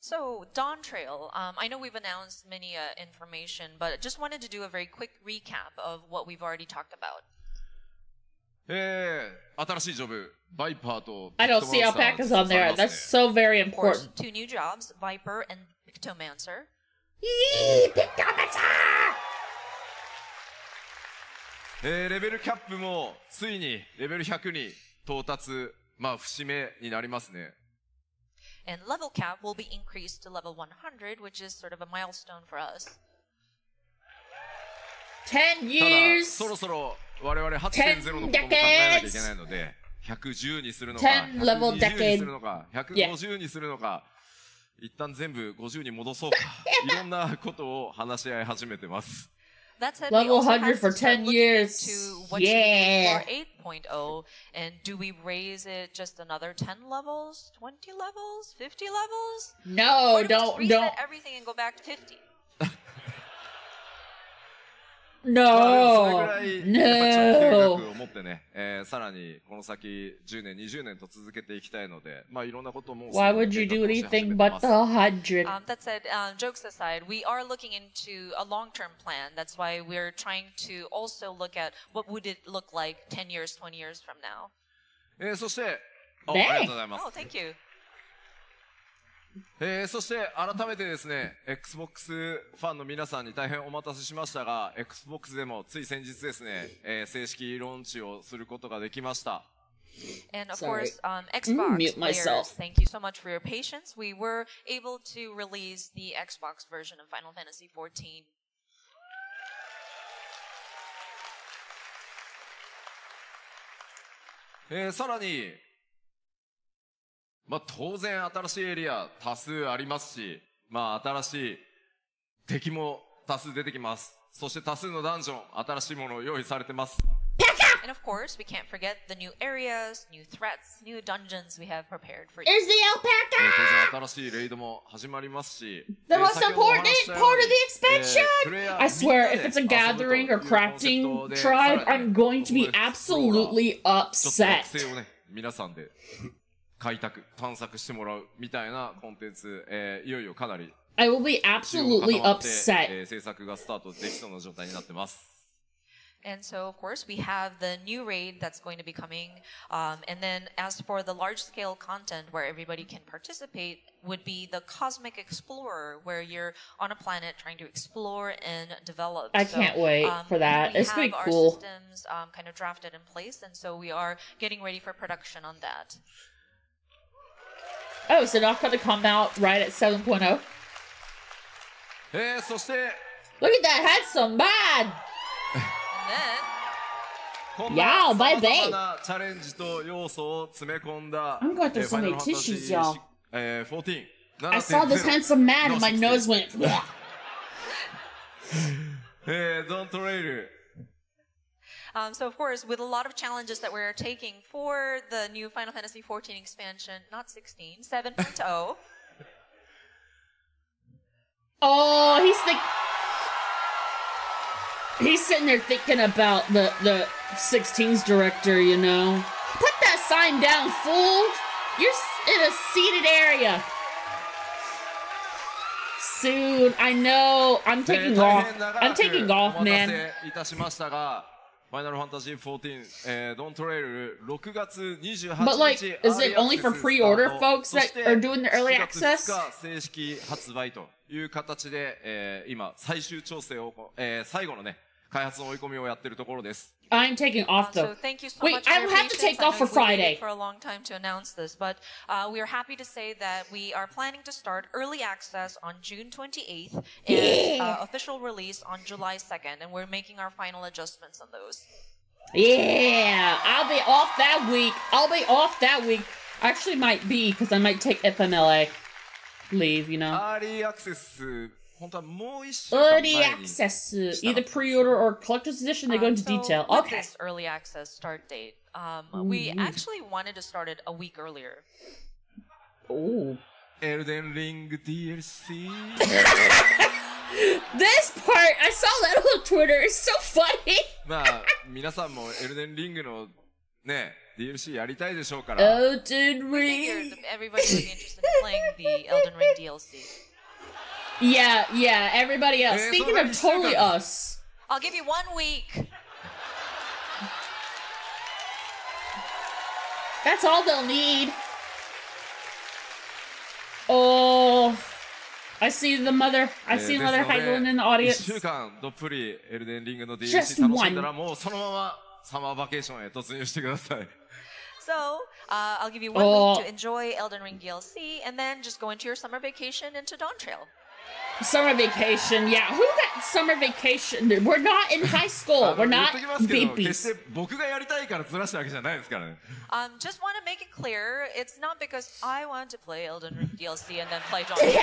So, Dawn Trail, I know we've announced many information, but just wanted to do a very quick recap of what we've already talked about.
新しいジョブ、バイパーと
I don't see alpacas on there. That's so very
Of course,
important.
2 new jobs, Viper and Pictomancer.
Yee, Pictomancer!
レベルキャップもついにレベル100に到達、まあ節目になりますね。
And level cap will be increased to level 100, which is sort of a milestone for us.
10
ただ
years.
そろそろ我々 8.0 のことも考えなきゃいけないので110にするのか
10 level
120にするのか150にするのか一旦全部50に戻そうかいろんなことを話し合い始めてます。
That said,
Level
we also
100
have
for
to start
10
looking
years.
into what
Yeah.
should we do for 8.0, and do we raise it just another 10 levels, 20 levels, 50 levels?
No,
Or do we just reset
don't.
everything and go back to 50?
まあでもそれ
No,
ぐらいやっぱ長期計画
no.
を持ってね、さらにこの先10年20年と続けていきたいのでまあいろんなことも
Why would you do anything but the 100?
That said, jokes aside, we are looking into a long-term plan. That's why we're trying to also look at what would it look like 10 years, 20 years from now.
そしてあ
Dang.
りがとうございます。
Oh, thank you.
そして改めてですね Xbox ファンの皆さんに大変お待たせしましたが Xbox でもつい先日ですね、正式ローンチをすることができました。
And of
Sorry.
course, Xbox
Mute
players,
myself.
thank you so much for your patience. We were able to release the Xbox version of Final Fantasy XIV.
さらにまあ当然新しいエリア多数ありますし、まあ新しい敵も多数出てきます。そして多数のダンジョン、新しいものを用意されてます。
And of course, we can't forget the new areas, new threats, new dungeons we have prepared for you.
There's the
当
alpaca!
然新しいレイドも始まりますし、
The most
先ほどお
important
話しした
part
よう
of
に
the expansion!
プレイヤー
I swear,
みんな
if
で
it's a
遊ぶと
gathering
いう
or
コンセプ
crafting
トで
tribe,
さらに
I'm going to be
この
absolutely
ちょっと
upset.
惑星をね、皆さんで開拓、探索してもらうみたいなコンテンツ、いよいよかなり
I will be
注文
absolutely
が固まって
upset.
制作がスタートできそうな状態になってます。
And so, of course, we have the new raid that's going to be coming. And then as for the large-scale content where everybody can participate would be the Cosmic Explorer, where you're on a planet trying to explore and develop.
I can't wait for that. It's going to be cool.
We have our systems kind of drafted in place, and so we are getting ready for production on that.
Oh, is it not going to come out right at 7.0?
そして
Look at that handsome man!
And then,
こんな
Yow, bye,
様
babe.
々なチャレンジと要素を詰め込んだ
I'm going through so many
ファイナルファンタジ
tissues,
ー
y'all.
14
I saw this handsome man and my nose went... Bleh.
Don't Trail
so of course, with a lot of challenges that we're taking for the new Final Fantasy XIV expansion, not 16, 7.0.
Oh, he's sitting there thinking about the 16's director, you know. Put that sign down, fool! You're in a seated area. Soon, I know. I'm taking off. I'm taking off, man.
いたしましたがファイナルファンタジー14、Don't Trail 6月28日
But like, is it only for pre-order folks that are doing the early access?
正式発売という形で、今最終調整を、最後のね開発の追い込みをやってるところです。
I'm taking off though.
So thank you so
Wait,
much
I
for your
have to
patience.
take off for
I know we waited
Friday.
for a long time to announce this, but we are happy to say that we are planning to start early access on June 28th and official release on July 2nd, and we're making our final adjustments on those.
Yeah, I'll be off that week. I actually might be, because I might take FMLA leave, you know.
アーリーアクセス本当はもう一週間前に
Early access, either pre-order or collector's edition. They go into detail.
With
Okay.
this early access start date, we actually wanted to start it a week earlier.
Ooh.
エルデンリング DLC
This part, I saw that on Twitter. It's so funny.
まあ皆さんもエルデンリングのね DLC やりたいでしょうから
Elden
Figured
Ring.
everybody would be interested in playing the Elden Ring DLC.
Yeah, everybody else. Thinking of totally us.
I'll give you 1 week.
That's all they'll need. Oh, I see the mother. I see Mother Heigl in the
1
audience.
週間どっぷりエルデンリングの
Just
DLC 楽しん
one.
だらもうそのままサマーバケーションへ突入してください
So, I'll give you 1
Oh.
week to enjoy Elden Ring DLC, and then just go into your summer vacation into Dawn Trail.
Summer vacation. Yeah, who got summer vacation? We're not in high school. We're
言っ
not
ときますけど決
babies.
して僕がやりたいからずらしたわけじゃないですからね
Just want to make it clear, it's not because I want to play Elden Ring DLC and then play Dawn Trail.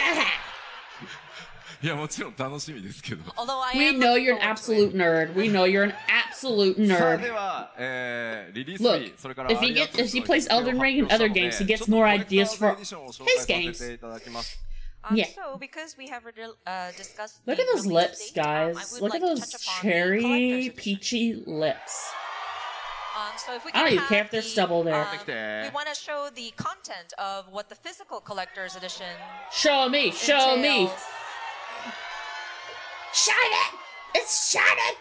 いやもちろん楽しみですけど
Although I
We
am
know
looking
you're an
forward to it.
absolute nerd. We know you're an absolute
さあ
nerd.
では、リリース
Look,
日それから
if he plays Elden Ring and other games, he gets more ideas for his games. Yeah.
So, because we have discussed
Look
the
at those
release
lips,
date, I
guys.
would
Look
like
at
to
those
touch upon the
cherry,
collector's edition.
peachy lips.
So if we
I
can
don't even
have
care if there's
the,
stubble there.
we want to show the content of what the physical collector's edition
Show me, show me.
entails.
Shiny! It's shiny!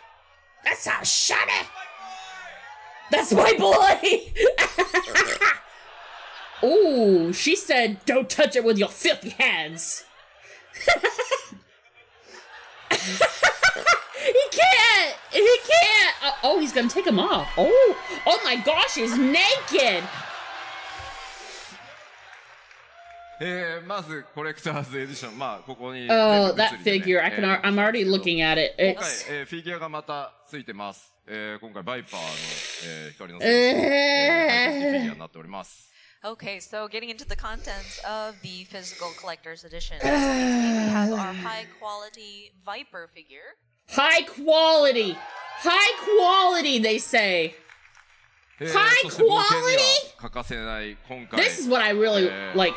That's how shiny! That's my boy! Ooh, she said, don't touch it with your filthy hands. He can't! He can't! Oh, he's gonna take him off. Oh my gosh, he's naked!
まずコレクターズエディションまあここに
Oh,
全部
that
物理で
figure.
ね
I'm already looking at it.
今回、
It's...
フィギュアがまたついてます、今回バイパーの、光の戦士、フィギュアになっております
Okay, so getting into the contents of the physical collector's edition, we have our high quality Viper figure.
High quality! High quality, they say.
そ
High
して冒険に
quality?
は欠かせない今回
This is what I really like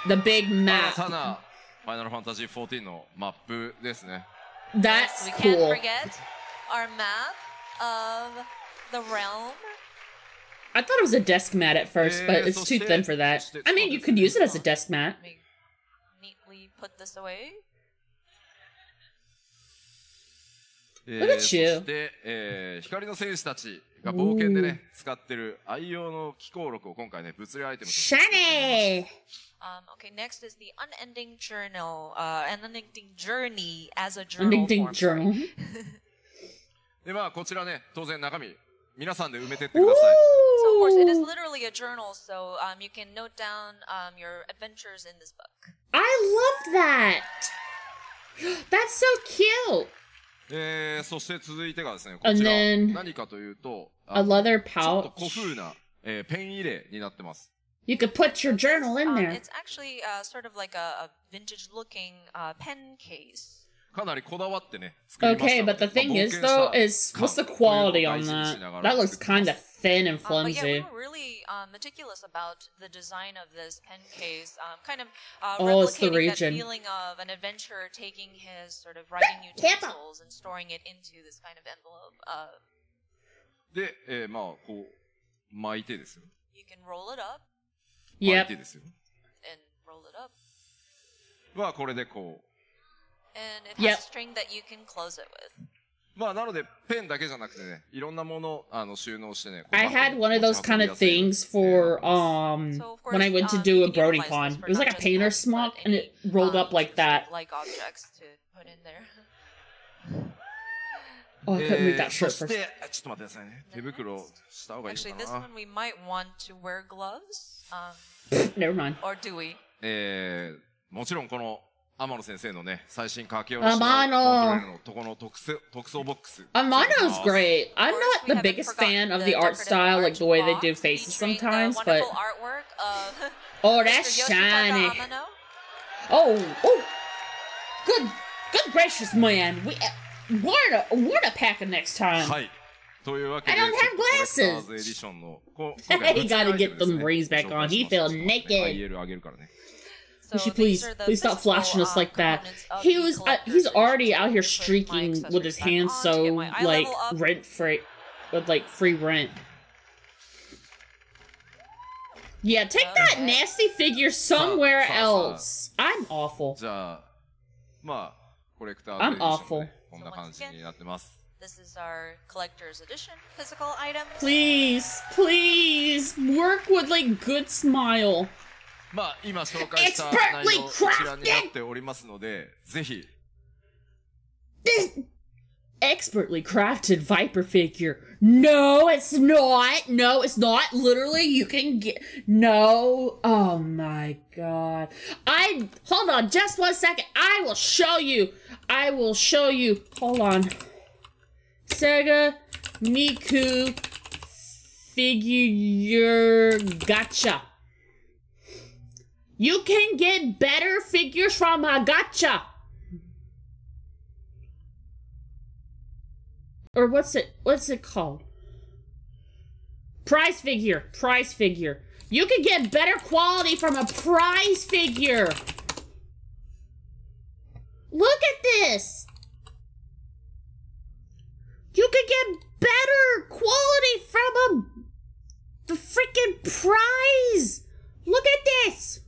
the big
新
map.
たなファイナルファンタジー14のマップですね
That's
We can't
cool.
forget our map of the realm.
I thought it was a desk mat at first, but it's too thin for that. I mean, you could use it as a desk mat.
Let me neatly put this away.
Look at
そ
you.
して、光の戦士たちが冒険でね、使ってる愛用の機構録を今回ね、物理アイテムとして。
Shiny!
Okay, next is the unending journey as a journal
Unending
form.
journal.
で、まあ、こちらね、当然中身、皆さんで埋めてってください。
So of course, it is
Ooh.
literally a journal, so you can note down your adventures in this book.
I love that! That's so cute!
そして続いてがですね、こちら、何かというと、
A leather
ちょっと
pouch.
古風な、ペン入れになってます。
You could put your journal in there.
It's actually sort of like a vintage-looking pen case.
かなりこだわってね、作りました
Okay,
の
but
で。
the thing is, though, is what's the quality on that? That looks kind of thin and
But yeah, we
flimsy.
were really meticulous about the design of this pen case, kind of
Oh, it's the
replicating that
region.
feeling of an adventurer taking his sort of writing utensils and storing it into this kind of envelope.
で、まあ、こう、巻いてですよ。
You can roll it up
巻い
Yep.
てですよ。
and roll it up,
は、これでこう。
and it
Yep.
has a string that you can close it with.
まあ、なので、ペンだけじゃなくてね、いろんなものを収納してね。
I had one of those kind of things for
So of course,
when I went to
you
do a
can utilize
BronyCon.
this for
It was like
not
a
just
painter's
pens, but
smock, and it
any,
rolled up like that.
like objects to put in there.
Oh, I couldn't read that
そ
shirt
し
first.
て、ちょっと待ってくださいね。手袋した方がいい
Actually,
か
this
な。
one we might want to wear gloves,
Never mind.
or do we?
もちろんこの天野先生のね、最新書き下ろしの
天野
コントロールのとこの特装ボックス。
Amano's great. I'm
Of
not
course, we
the
haven't
biggest
forgotten
fan of
the
the art
decorative
style, like the way they
art
do
box
faces
featuring the
sometimes, but
wonderful artwork of
oh, that's
Mr. Yoshitaka
shiny.
Amano.
Oh, good gracious, man. What a pack of next time.
はい。というわけで、
I don't have
ちょっとコレクタ
glasses.
ーズエディションの、今回
He gotta get them
物理アイ
rings
テム
back
ですね
on. He feel
紹介しました。
naked.
IL あげるからね。
So
Would you
these
please,
are the
please stop
physical,
flashing us like that.
components of
He
the
was,
collector's
he's
edition.
already out here
Put my
streaking with his
accessories back
hands
on to
so,
get my eye
like,
level up.
rent free, with, like, free rent. Yeah, take that nasty figure somewhere else. I'm awful.
じゃあ、まあ、コレクターズエディシ
I'm
ョン
awful.
ね、こんな感じになってます。
This is our collector's edition physical items.
Please, please, work with, like, good smile.
まあ、今紹介した内
Expertly
容、こちらになっておりますので、ぜひ、
This expertly crafted Viper figure. No, it's not. No, it's not. Literally, you can get... No. Oh, my God. Hold on just 1 second. I will show you. Hold on. Sega Miku figure gacha. You can get better figures from a gacha. Or what's it called? Prize figure. You can get better quality from a prize figure. Look at this. You could get better quality from the freaking prize. Look at this.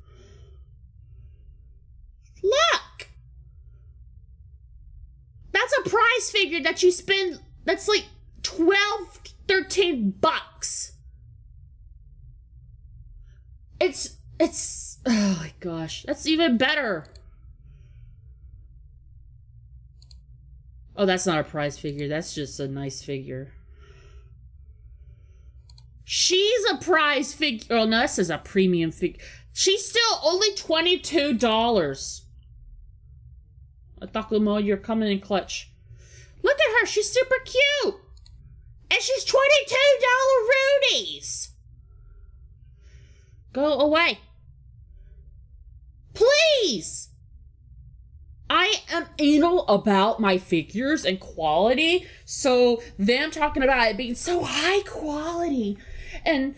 Look. That's a prize figure that you spend, that's like 12, 13 bucks. It's, oh my gosh, that's even better. Oh, that's not a prize figure, that's just a nice figure. She's a prize figure, oh no, this is a premium figure. She's still only $22. Takumo, you're coming in clutch. Look at her, she's super cute. And she's $22 rudies. Go away. Please. I am anal about my figures and quality, so them talking about it being so high quality and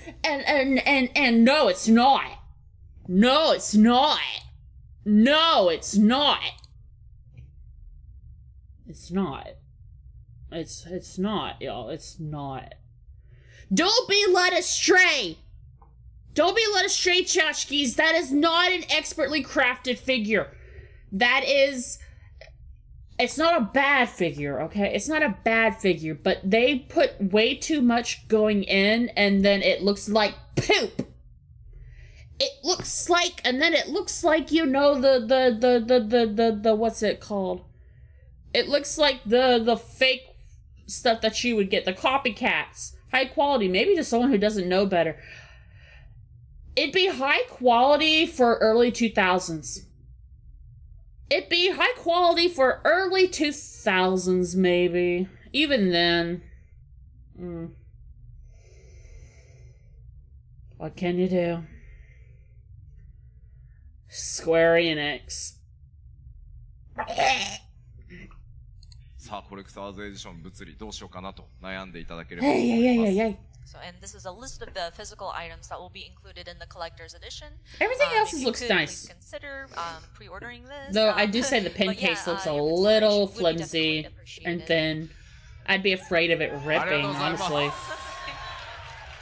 no, it's not. No, it's not. No, it's not. It's not. It's not, y'all. It's not. Don't be led astray. Don't be led astray, tchotchkes. That is not an expertly crafted figure. That is It's not a bad figure, okay? It's not a bad figure, but they put way too much going in, and then it looks like poop. It looks like, and then it looks like, you know, the what's it called? It looks like the fake stuff that you would get, the copycats. High quality, maybe to someone who doesn't know better. It'd be high quality for early 2000s. It'd be high quality for early 2000s, maybe. Even then. What can you do? Square Enix.
さあ、コレクターズエディション物理どうしようかなと悩んでいただければと思います。
So, and this is a list of the physical items that will be included in the collector's edition.
Everything else looks nice.
Consider pre-ordering this.
Though I do say the pen case looks a little flimsy and thin. I'd be afraid of it ripping, honestly.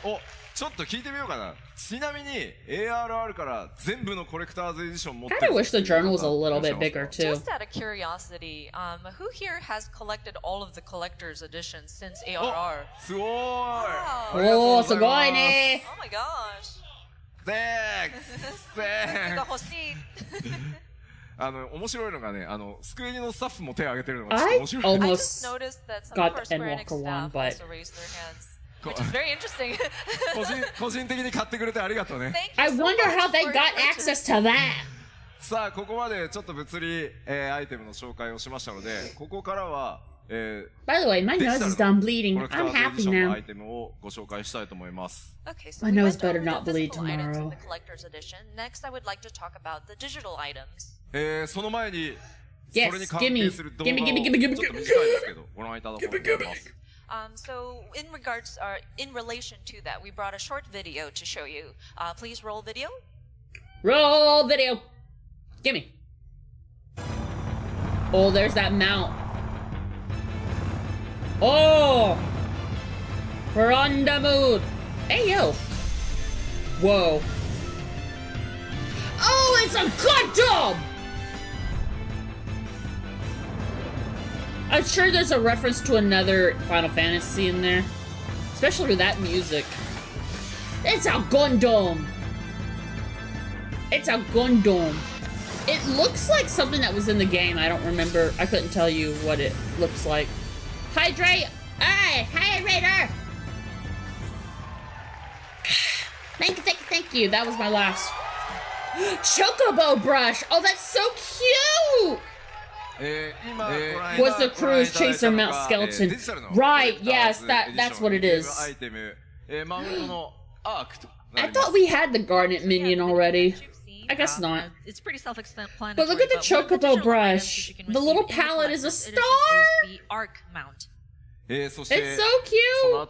お、ちょっと聞いてみようかな。ちなみに ARR から全部のコレクターズエディション持ってる。
I wish the journal was a little bit bigger too.
Just out of curiosity, who here has collected all of the collector's editions since ARR?
すごーい。
おー、すごいね。
Oh my gosh.
Thanks.
欲しい。
面白いのがね、スクエニのスタッフも手を挙げてるのがちょっと面白い。
I almost got the Endwalker one, but
which is very interesting.
個人的に買ってくれてありがとうね。
I wonder how they got access to that.
さあ、ここまでちょっと物理、アイテムの紹介をしましたので、ここからは、
By the way, my nose is done bleeding.
コレクタ
I'm
ーズエディ
happy
ションの
now.
アイテムをご紹介したいと思います。
Okay, so
My
we
nose
went
better
over
not
the
bleed
physical items in
tomorrow.
the collector's edition. Next, I would like to talk about the digital items.
その前に、
Yes,
それに関係する動画をちょっと短いんですけど、ご覧いただこうと思います。
So in relation to that, we brought a short video to show you. Please roll video.
Roll video. Gimme. Oh, there's that mount. Oh! We're on the mood. Hey, yo. Whoa. Oh, it's a Gundam! I'm sure there's a reference to another Final Fantasy in there. Especially with that music. It's a Gundam! It's a Gundam. It looks like something that was in the game. I don't remember. I couldn't tell you what it looks like. Hydrate! Hey! Hydrator! Thank you. That was my last. Chocobo brush! Oh, that's so cute! Was the Cruise Chaser Mount Skeleton? Right, yes, that's what it is. I thought we had the Garnet minion already. I guess not.
It's pretty self-explanatory.
But look at the Chocobo brush. The little palette is a star!
The arc mount.
It's so cute!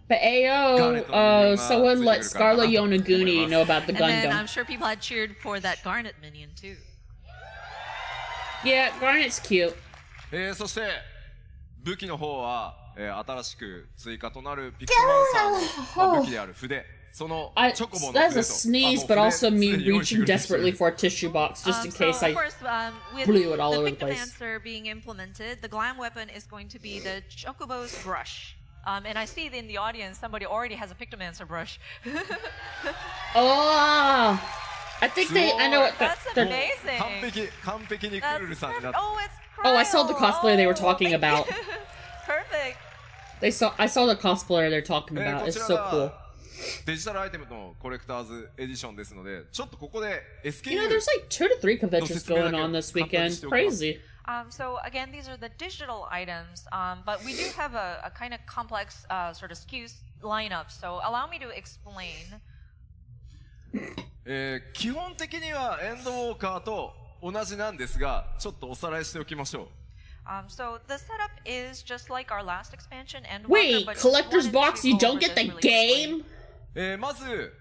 But Ayo, someone let Scarlet Yonaguni know about the Gundam.
And then I'm sure people had cheered for that Garnet minion too.
Yeah, Garnet's cute.
そして、武器の方は、新しく追加となるピックマンさんの武器である筆。そのチョコボの筆と。
That's a sneeze, but also me reaching desperately for a tissue box, just in case I blew it all over the place.
With the Pictomancer being implemented, the glam weapon is going to be the Chocobo's brush. And I see in the audience somebody already has a Pictomancer brush.
Oh! I think I know what
That's amazing.
完璧にクルルさんになって。
Oh, I saw the cosplayer they were talking about.
Perfect.
I saw the cosplayer they're talking about. It's so cool.
デジタルアイテムのコレクターズエディションですので、ちょっとここで SKU
You know, there's like 2 to 3 conventions going on this weekend. Crazy.
So again, these are the digital items, but we do have a kind of complex sort of SKU lineup. So allow me to explain.
基本的にはエンドウォーカーと同じなんですが、ちょっとおさらいしておきましょう。
So the setup is just like our last expansion and
Wait, collector's box, you don't get the game?
まず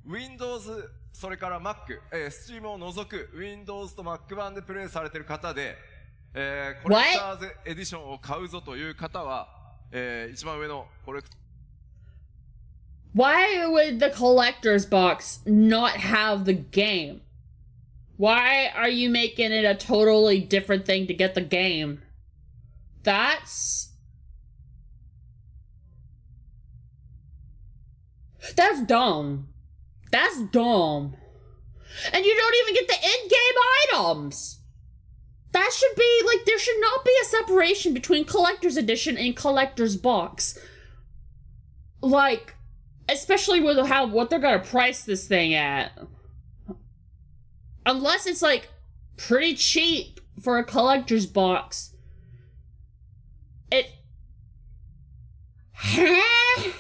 Windows それから Mac、Steam を除く Windows と Mac 版でプレイされている方で、コレクターズエディションを買うぞという方は、一番上のコレクター
Why would the collector's box not have the game? Why are you making it a totally different thing to get the game? That's dumb. That's dumb. And you don't even get the in-game items. That should be, like, there should not be a separation between Collector's Edition and Collector's Box. Like, especially with what they're gonna price this thing at. Unless it's, like, pretty cheap for a Collector's Box. It... Huh?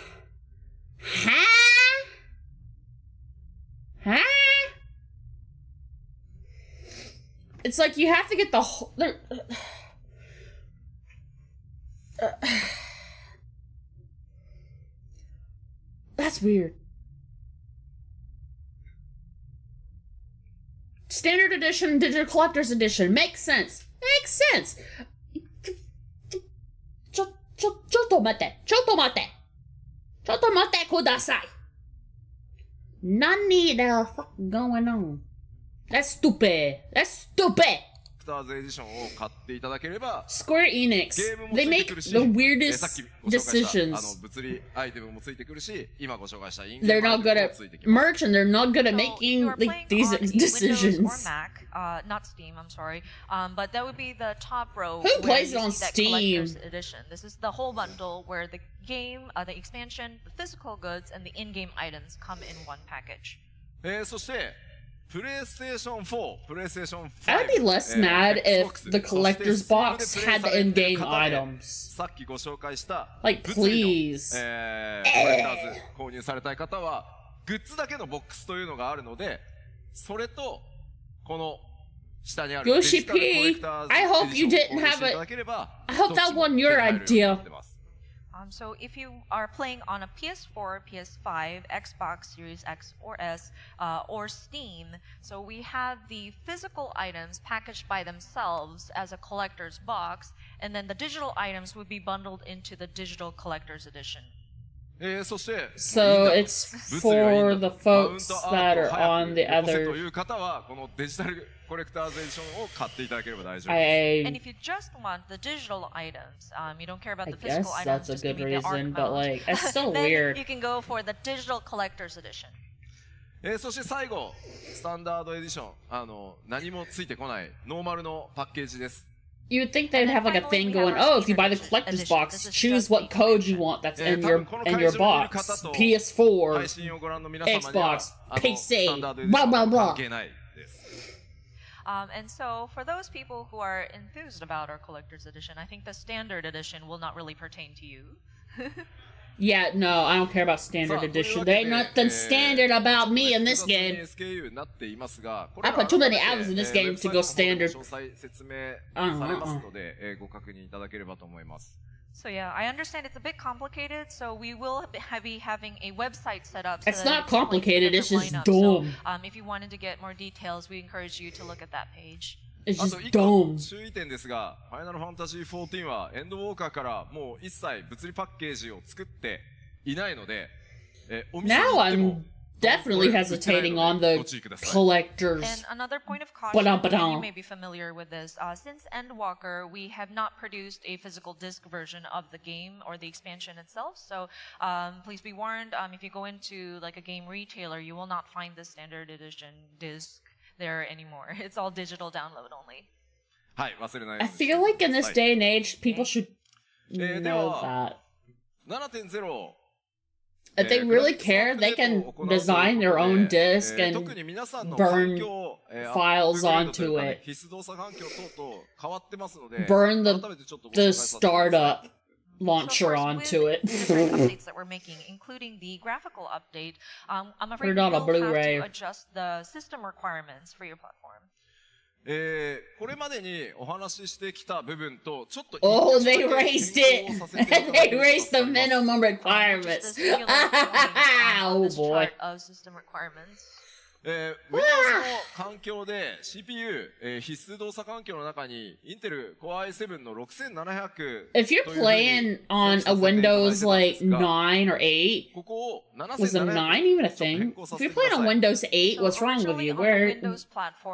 Huh? Huh? It's like you have to get the whole... That's weird. Standard edition, digital collector's edition. Makes sense. Makes sense. ちょっと待って。ちょっと待ってください. None the fuck going on. That's stupid. That's stupid. Square Enix. They make the weirdest decisions. They're not good at merch and they're not good at making like these decisions.
Windows or Mac, not Steam, I'm sorry. But that would be the top row.
Who plays it on Steam?
Edition. This is the whole bundle where the game, the expansion, the physical goods, and the in-game items come in one package.
PlayStation 4, PlayStation 5
I would be less mad if the collector's box had the in-game items. Like, please.
コレクターズ購入されたい方はグッズだけのボックスというのがあるので、それとこの下にあるデジタルコレクターズ
I hope you didn't have it. I hope that wasn't your idea.
So if you are playing on a PS4, PS5, Xbox Series X or S, or Steam, so we have the physical items packaged by themselves as a collector's box, and then the digital items would be bundled into the digital collector's edition.
So it's for the folks that are on the other.
And if you just want the digital items, you don't care about the physical items.
I guess that's a good reason, but like, it's still
then
weird.
You can go for the digital collector's edition.
そして最後、スタンダードエディション、何もついてこないノーマルのパッケージです。
You would think they'd have like a thing going, oh, if you buy the collector's box, choose what code you want that's in your box. PS4, Xbox, PC, blah blah blah.
And so for those people who are enthused about our collector's edition, I think the standard edition will not really pertain to you.
Yeah, no, I don't care about standard edition. There ain't nothing standard about me in this game. I put too many hours in this game to go standard.
So yeah, I understand it's a bit complicated, so we will be having a website set up. So
it's not complicated, it's just dumb.
So, if you wanted to get more details, we encourage you to look at that page.
It's just dumb.
注意点ですが、ファイナルファンタジー14はエンドウォーカーからもう一切物理パッケージを作っていないので、
Now I'm definitely hesitating on the collectors.
And another point of caution, you may be familiar with this. Since Endwalker, we have not produced a physical disc version of the game or the expansion itself. So please be warned, if you go into like a game retailer, you will not find the standard edition disc there anymore. It's all digital download only.
I feel like in this day and age, people should know that.
7.0
If they really care, they can design their own disc and burn files onto it. Burn the startup launcher onto it.
Updates that we're making, including the graphical update. I'm afraid we'll have to adjust the system requirements for your platform.
これまでにお話ししてきた部分とちょっと
Oh, they raised it! They raised the minimum requirements! Oh boy.
Windows の環境で CPU、必須動作環境の中に Intel Core i7 の6700
If you're playing on a Windows like 9 or 8,
ここを
was a 9 even a thing? If you're playing on Windows 8, what's wrong with you? Where?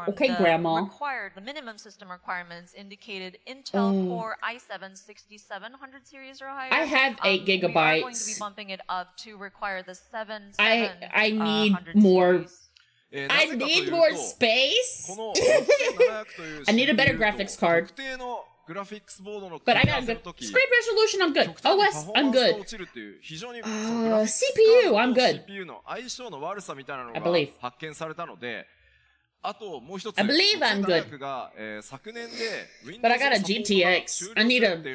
Okay, Grandma.
The minimum system requirements indicated Intel Core i7 6700 series or higher.
I have 8 gigabytes.
We are going to be bumping it up to require the 7
I need more.
series.
I need more space. I need a better graphics card. But I got a good screen resolution. I'm good. OS, I'm good. CPU, I'm good. I believe. I believe I'm good. But I got a GTX. I need a... I don't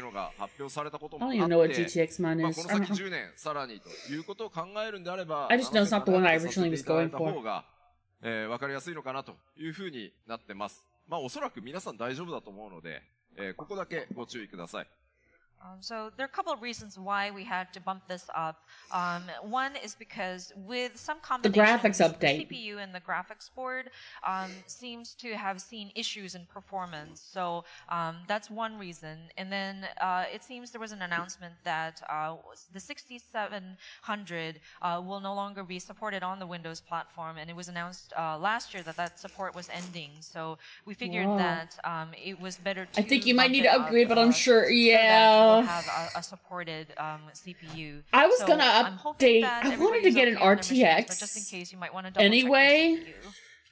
even know what GTX mine is. I just know it's not the one I originally was going for.
わかりやすいのかなというふうになってます。まあおそらく皆さん大丈夫だと思うので、ここだけご注意ください。
So there are a couple of reasons why we had to bump this up. One is because with some combinations, the CPU and the graphics board seems to have seen issues in performance. So that's one reason. And then it seems there was an announcement that the 6700 will no longer be supported on the Windows platform. And it was announced last year that that support was ending. So we figured that it was better to...
I think you might need to upgrade, but I'm sure, yeah.
Have a supported CPU.
I was gonna update. I wanted to get an RTX
but just in case, you might want to
anyway,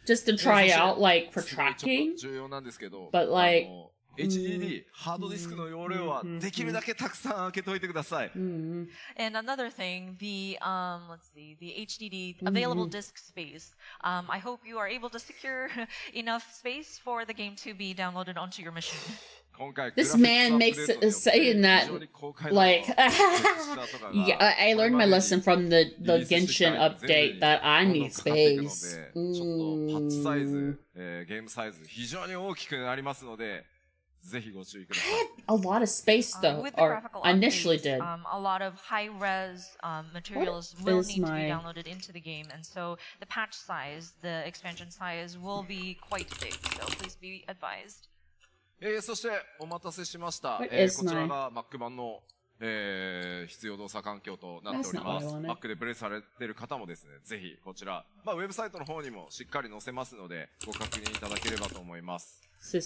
just to try out like for tracking. But like,
HDD ハードディスクの容量はできるだけたくさん開けといてください。
And another thing, the let's see, the HDD available disk space. I hope you are able to secure enough space for the game to be downloaded onto your machine.
This man makes saying that like yeah, I learned my lesson from the Genshin update that I need space.
ちょっとパッチサイズ、ゲームサイズ非常に大きくなりますので、ぜひご注意ください。
A lot of space though, or I initially did.
A lot of high-res materials will need to be downloaded into the game, and so the patch size, the expansion size, will be quite big. So please be advised.
そしてお待たせしました。こちらが Mac 版の、必要動作環境となっております。Mac でプレイされている方もですね、ぜひこちら、ウェブサイトの方にもしっかり載せますので、ご確認いただければと思います。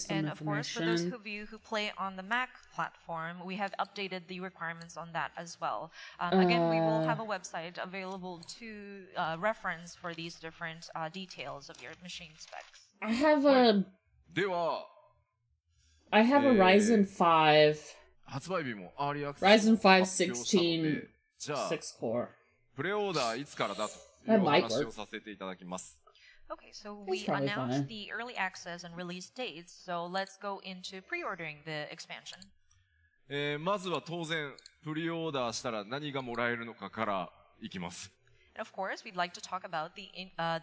And of course, for those of you who play on the Mac platform, we have updated the requirements on that as well. Again, we will have a website available to reference for these different details of your machine specs.
I have a Ryzen 5.
発売日もアーリーアクセス
Ryzen 5 16 6 core.
プレオーダーいつからだというお話をさせていただきます。
Okay, so we announced the early access and release dates, so let's go into pre-ordering the expansion.
まずは当然、プリオーダーしたら何がもらえるのかからいきます。
And of course, we'd like to talk about the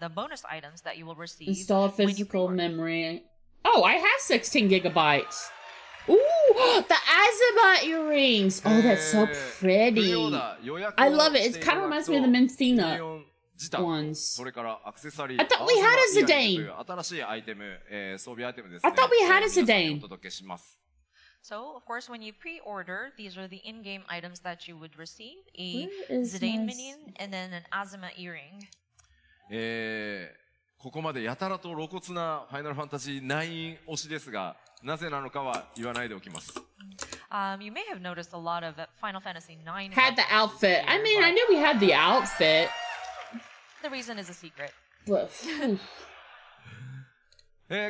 bonus items that you will receive.
Install physical memory. Oh, I have 16 gigabytes. Ooh, the Azuma earrings. Oh, that's so pretty. I love it. It kind of reminds me of the Minthina ones. I thought we had a Zidane. I thought we had a Zidane.
So, of course, when you pre-order, these are the in-game items that you would receive. A Zidane minion and then an Azuma earring.
ここまでやたらと露骨なファイナルファンタジー9推しですが、なぜなのかは言わないでおきます。
You may have noticed a lot of Final Fantasy IX
had the outfit. I mean, I knew we had the outfit.
The reason is a secret.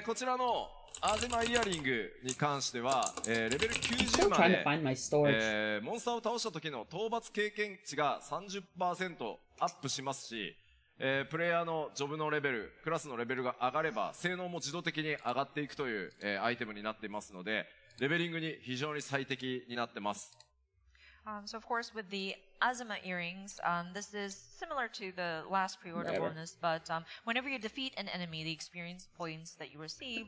こちらのアゼマイヤリングに関しては、レベル90まで、モンスターを倒した時の討伐経験値が 30% アップしますし、プレイヤーのジョブのレベル、クラスのレベルが上がれば、性能も自動的に上がっていくという、アイテムになっていますので、レベリングに非常に最適になってます。
So of course, with the Azuma earrings, this is similar to the last pre-order bonus, but whenever you defeat an enemy, the experience points that you receive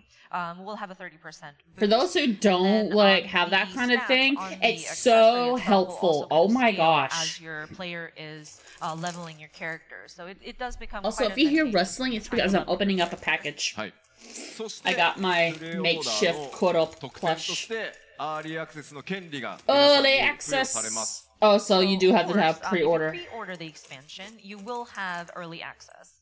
will have a 30% boost.
For those who don't have that kind of thing, it's so helpful. Oh my gosh.
As your player is leveling your character. So it does become
also, if you hear rustling, it's because I'm opening up a package. I got my makeshift Koro plush. Early access. Oh, so you do have to have pre-order.
If you pre-order the expansion, you will have early access.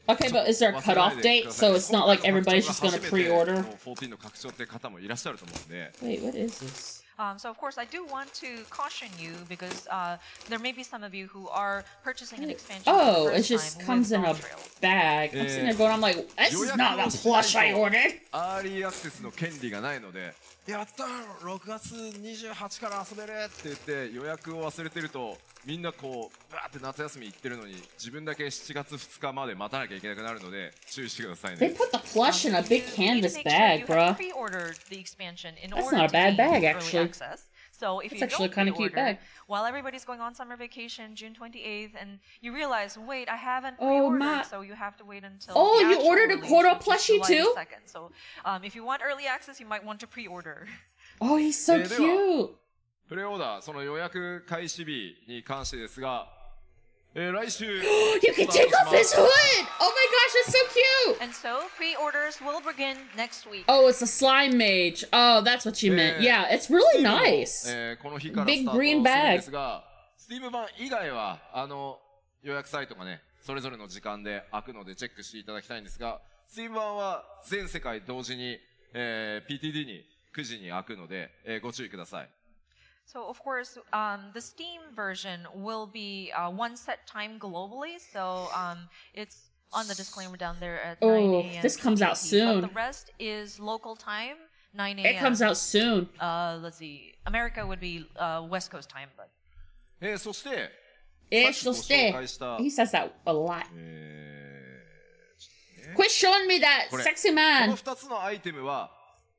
Okay, but is there a cutoff date? So it's not like everybody's just gonna pre-order. Wait, what is this?
So of course, I do want to caution you because there may be some of you who are purchasing an expansion.
Oh, it just comes in a bag. I'm sitting there going, I'm like, this is not the plush I ordered.
やったー6月28から遊べるって言って予約を忘れてるとみんなこうバーって夏休み行ってるのに自分だけ7月2日まで待たなきゃいけなくなるので注意してくださいね。
They put the plush in a big canvas bag, bruh. That's not a bad bag, actually.
So if
it's
you
actually
don't
kind of cute bag.
While everybody's going on summer vacation, June 28th, and you realize, wait, I haven't pre-ordered, so you have to wait until.
Oh, you ordered a Koro plushie too?
So if you want early access, you might want to pre-order.
Oh, he's so cute.
プレオーダーその予約開始日に関してですが。来週
You can take off his hood! Oh my gosh, that's so cute!
And so, pre-orders will begin next week.
Oh, it's a slime mage. Oh, that's what you meant. Yeah, it's really nice. Big green bag.
スティーム版以外は予約サイトがねそれぞれの時間で開くのでチェックしていただきたいんですが、スティーム版は全世界同時に、PTD に9時に開くので、ご注意ください。
So, of course, the Steam version will be one set time globally. So, it's on the disclaimer down there at 9 a.m.
This comes out soon.
But the rest is local time, 9 a.m.
It comes out soon.
Let's see. America would be West Coast time, but.
そして、
He says that a lot. Quit showing me that, sexy man.
この2つのアイテムは、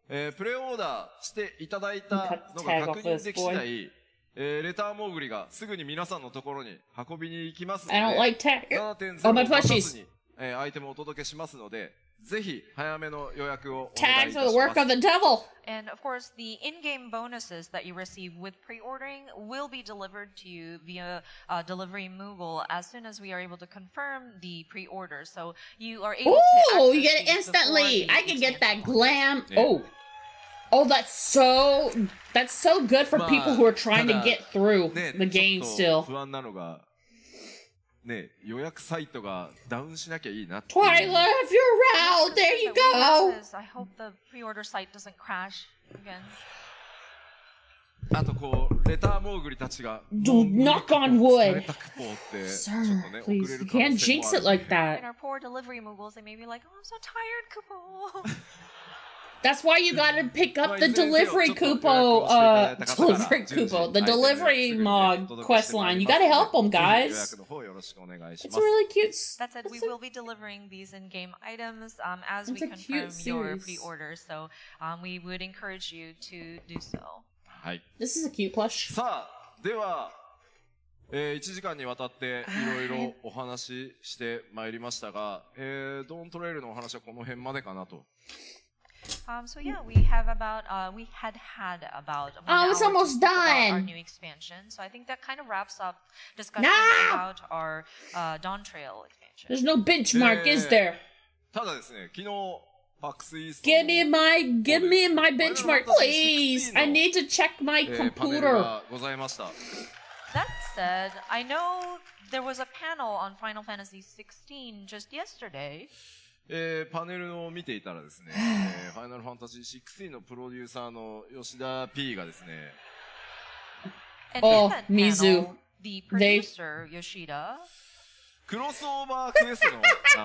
プレオーダーしていただいたのが確認でき次第、レターモーグリがすぐに皆さんのところに運びに行きますので、7.0 を待たずにアイテムをお届けしますので、ぜひ早めの予約をお願いいたします。
And of course, the in-game bonuses that you receive with pre-ordering will be delivered to you via delivery Moogle as soon as we are able to confirm the pre-order. So you are able to access
you get it instantly. I can get that glam. Oh, that's so good for people who are trying to get through the game still.
不安なのがね、予約サイトがダウンしなきゃいいな。
Twyla, if you're around, there you go.
I hope the pre-order site doesn't crash again.
あとこうレターモーグリたちが
knock on wood.
Sir,
please, you can't jinx it like that.
And our poor delivery Moogles, they may be like, oh, I'm so tired, Kupo.
That's why you gotta pick up the delivery the delivery mog quest line. You gotta help them, guys. It's really cute.
That said, we will be delivering these in-game items as we confirm your pre-order. So we would encourage you to do so.
This is a cute plush.
さあ、では、1時間にわたっていろいろお話ししてまいりましたが、ドーントレイルのお話はこの辺までかなと。
So yeah, we had about 1 hour
it's almost done.
About our new expansion. So I think that kind of wraps up discussion about our Dawn Trail expansion.
There's no benchmark, is there?
ただですね、昨日PAX East
Give me my benchmark, please. I need to check my computer.
ございました。
That said, I know there was a panel on Final Fantasy XVI just yesterday.
パネルを見ていたらですね、ファイナルファンタジー16のプロデューサーの吉田 P がですね、
Mizu,
the producer Yoshida,
クロスオーバークエスト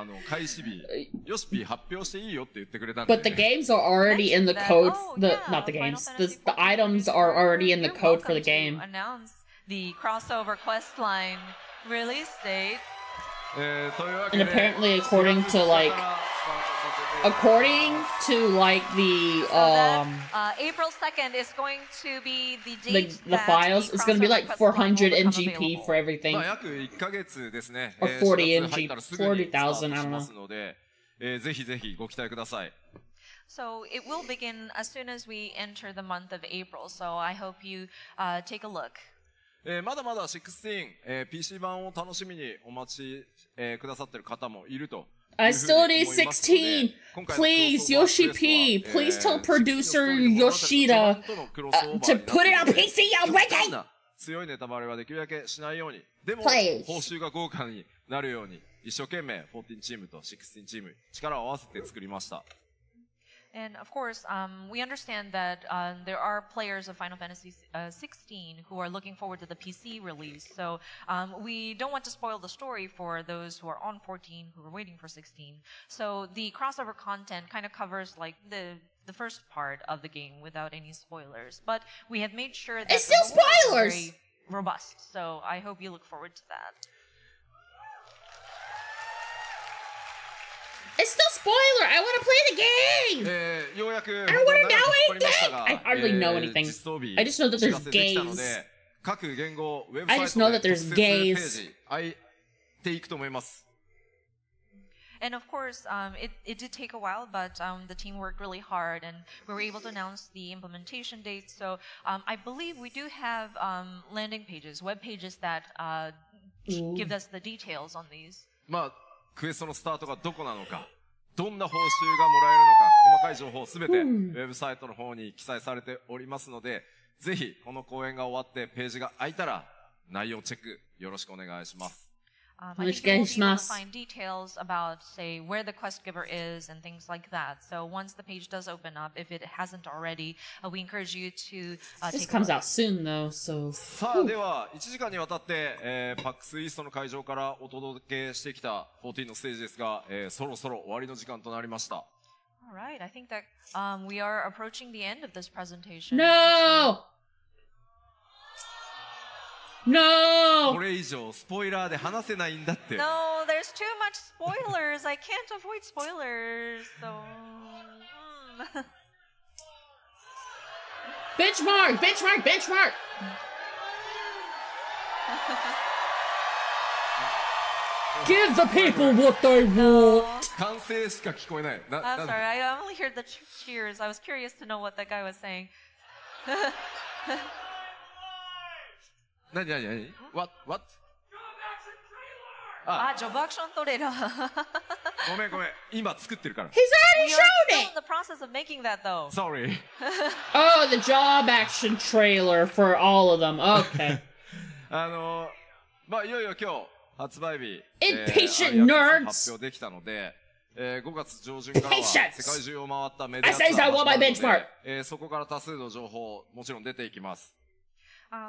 の開始日、ヨシピ発表していいよって言ってくれたんで、
But the games are already in the code. Not the games. The items are already in the code for the game.
Announce the crossover quest line release date.
And apparently, according to according to like the
April 2nd is going to be the date
the files, it's going to be like 400 NGP for everything.
約1ヶ月ですね。
Or 40
4月入ったらすぐにスタートしますので、ぜひぜひご期待ください。
So it will begin as soon as we enter the month of April. So I hope you take a look.
まだまだ16、PC 版を楽しみにお待ち、くださっている方もいると。
I still need 16. Please, Yoshi P. Please tell producer Yoshida to put it on PC already.
強いネタバレはできるだけしないように。でも、
Please.
報酬が豪華になるように、一生懸命14チームと16チーム、力を合わせて作りました。
And of course, we understand that there are players of Final Fantasy 16 who are looking forward to the PC release. So we don't want to spoil the story for those who are on 14 who are waiting for 16. So the crossover content kind of covers like the first part of the game without any spoilers. But we have made sure that
It's still
the rewards are
spoilers!
very robust. So I hope you look forward to that.
It's still spoiler. I want to play the game.
ようやく、
I don't want to know
ましたが
anything. I hardly know anything. I just know that there's
知らせできたの
gays.
で各言語ウェブ
I
サイ
just
ト
know
で
that there's
特設ペー
gays.
ジ開いていくと思います。
And of course, it did take a while, but the team worked really hard, and we were able to announce the implementation date. So I believe we do have landing pages, web pages that give us the details on these.
まあ、クエストのスタートがどこなのか、どんな報酬がもらえるのか、細かい情報すべてウェブサイトの方に記載されておりますので、ぜひこの公演が終わってページが開いたら内容チェックよろしくお願いします。
I think you will be able to find details about, say, where the quest giver is and things like that. So once the page does open up, if it hasn't already, we encourage you to
This
take a
comes
look.
out soon though, so.
さあ、では1時間にわたって、PAX East の会場からお届けしてきた14のステージですが、そろそろ終わりの時間となりました。
All right, I think that we are approaching the end of this presentation.
No! No!
これ以上スポイラーで話せないんだって。
No, there's too much spoilers. I can't avoid spoilers. So.
Benchmark! Benchmark! Benchmark! Give the people what they want!
歓声しか聞こえない。
I'm sorry, I only heard the cheers. I was curious to know what that guy was saying.
何 What?
ジョブアクショントレーラー。
ごめん。今作ってるから。
He's already
We are
shown
still in the process of making that though.
Sorry.
Oh, the job action trailer for all of them. Okay.
まあ、いよいよ今日、発売日、
Impatient nerds!
発表できたので、5月上旬からは世界中を回ったメディア
I say I want my
ツア
benchmark!
ーで、そこから多数の情報、もちろん出ていきます。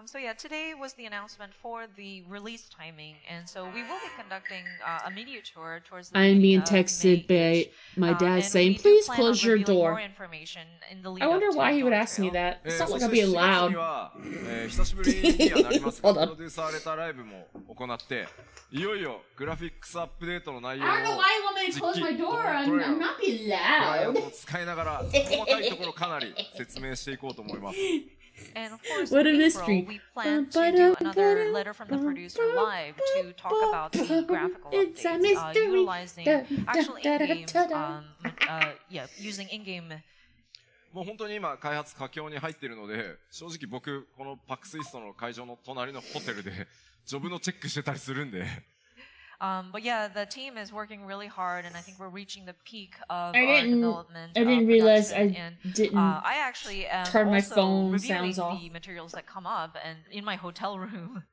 So yeah, today was the announcement for the release timing, and so we will be conducting a media tour towards the
I'm being
beginning of
texted
May.
by my dad
And
saying,
we do
please
plan
close
on
your
revealing more
door.
information in the lead
I wonder
up to
why he would
launch
ask me
sale.
that. It's not
そ
like
し
I'm
て
being
7月
loud.
には、久しぶりにはなりますが、
Hold on.
プロデュースされたライブも行って、いよいよグラフィックスアップデートの内容を
I don't know why you want me to close my door. I'm not being
トライアン
loud.
を使いながら、細かいところかなり説明していこうと思います。
And of course,
What a
in
mystery.
April, we plan to do another letter from the producer live to talk about the graphical
It's a
updates,
mystery.
utilizing actual in-game, using in-game.
もう本当に今開発佳境に入っているので、正直僕、このパックスイストの会場の隣のホテルで、ジョブのチェックしてたりするんで。
But yeah, the team is working really hard, and I think we're reaching the peak of
I
our
didn't-
development.
I didn't realize
production,
I
and,
didn't
I actually am
turn my
also
phone
reviewing
sounds off.
the materials that come up, and in my hotel room.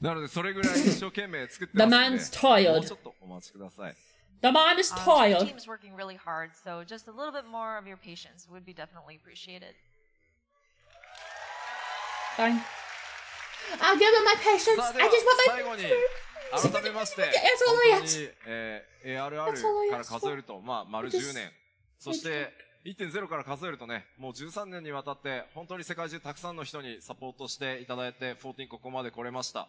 なので、それぐらい一生懸命作ってます
The
ので、
man's tired.
もうちょっとお待ちください。
The man is
The
tired.
team's working really hard, so just a little bit more of your patience would be definitely appreciated.
Fine. I'll give him my patience.
さあ、で
I
は
just want
最後に、改めまして、
That's all I
本当に、ARR から数えると、まあ、丸10年。そして、1.0 から数えるとね、もう13年にわたって、本当に世界中たくさんの人にサポートしていただいて、14ここまで来れました。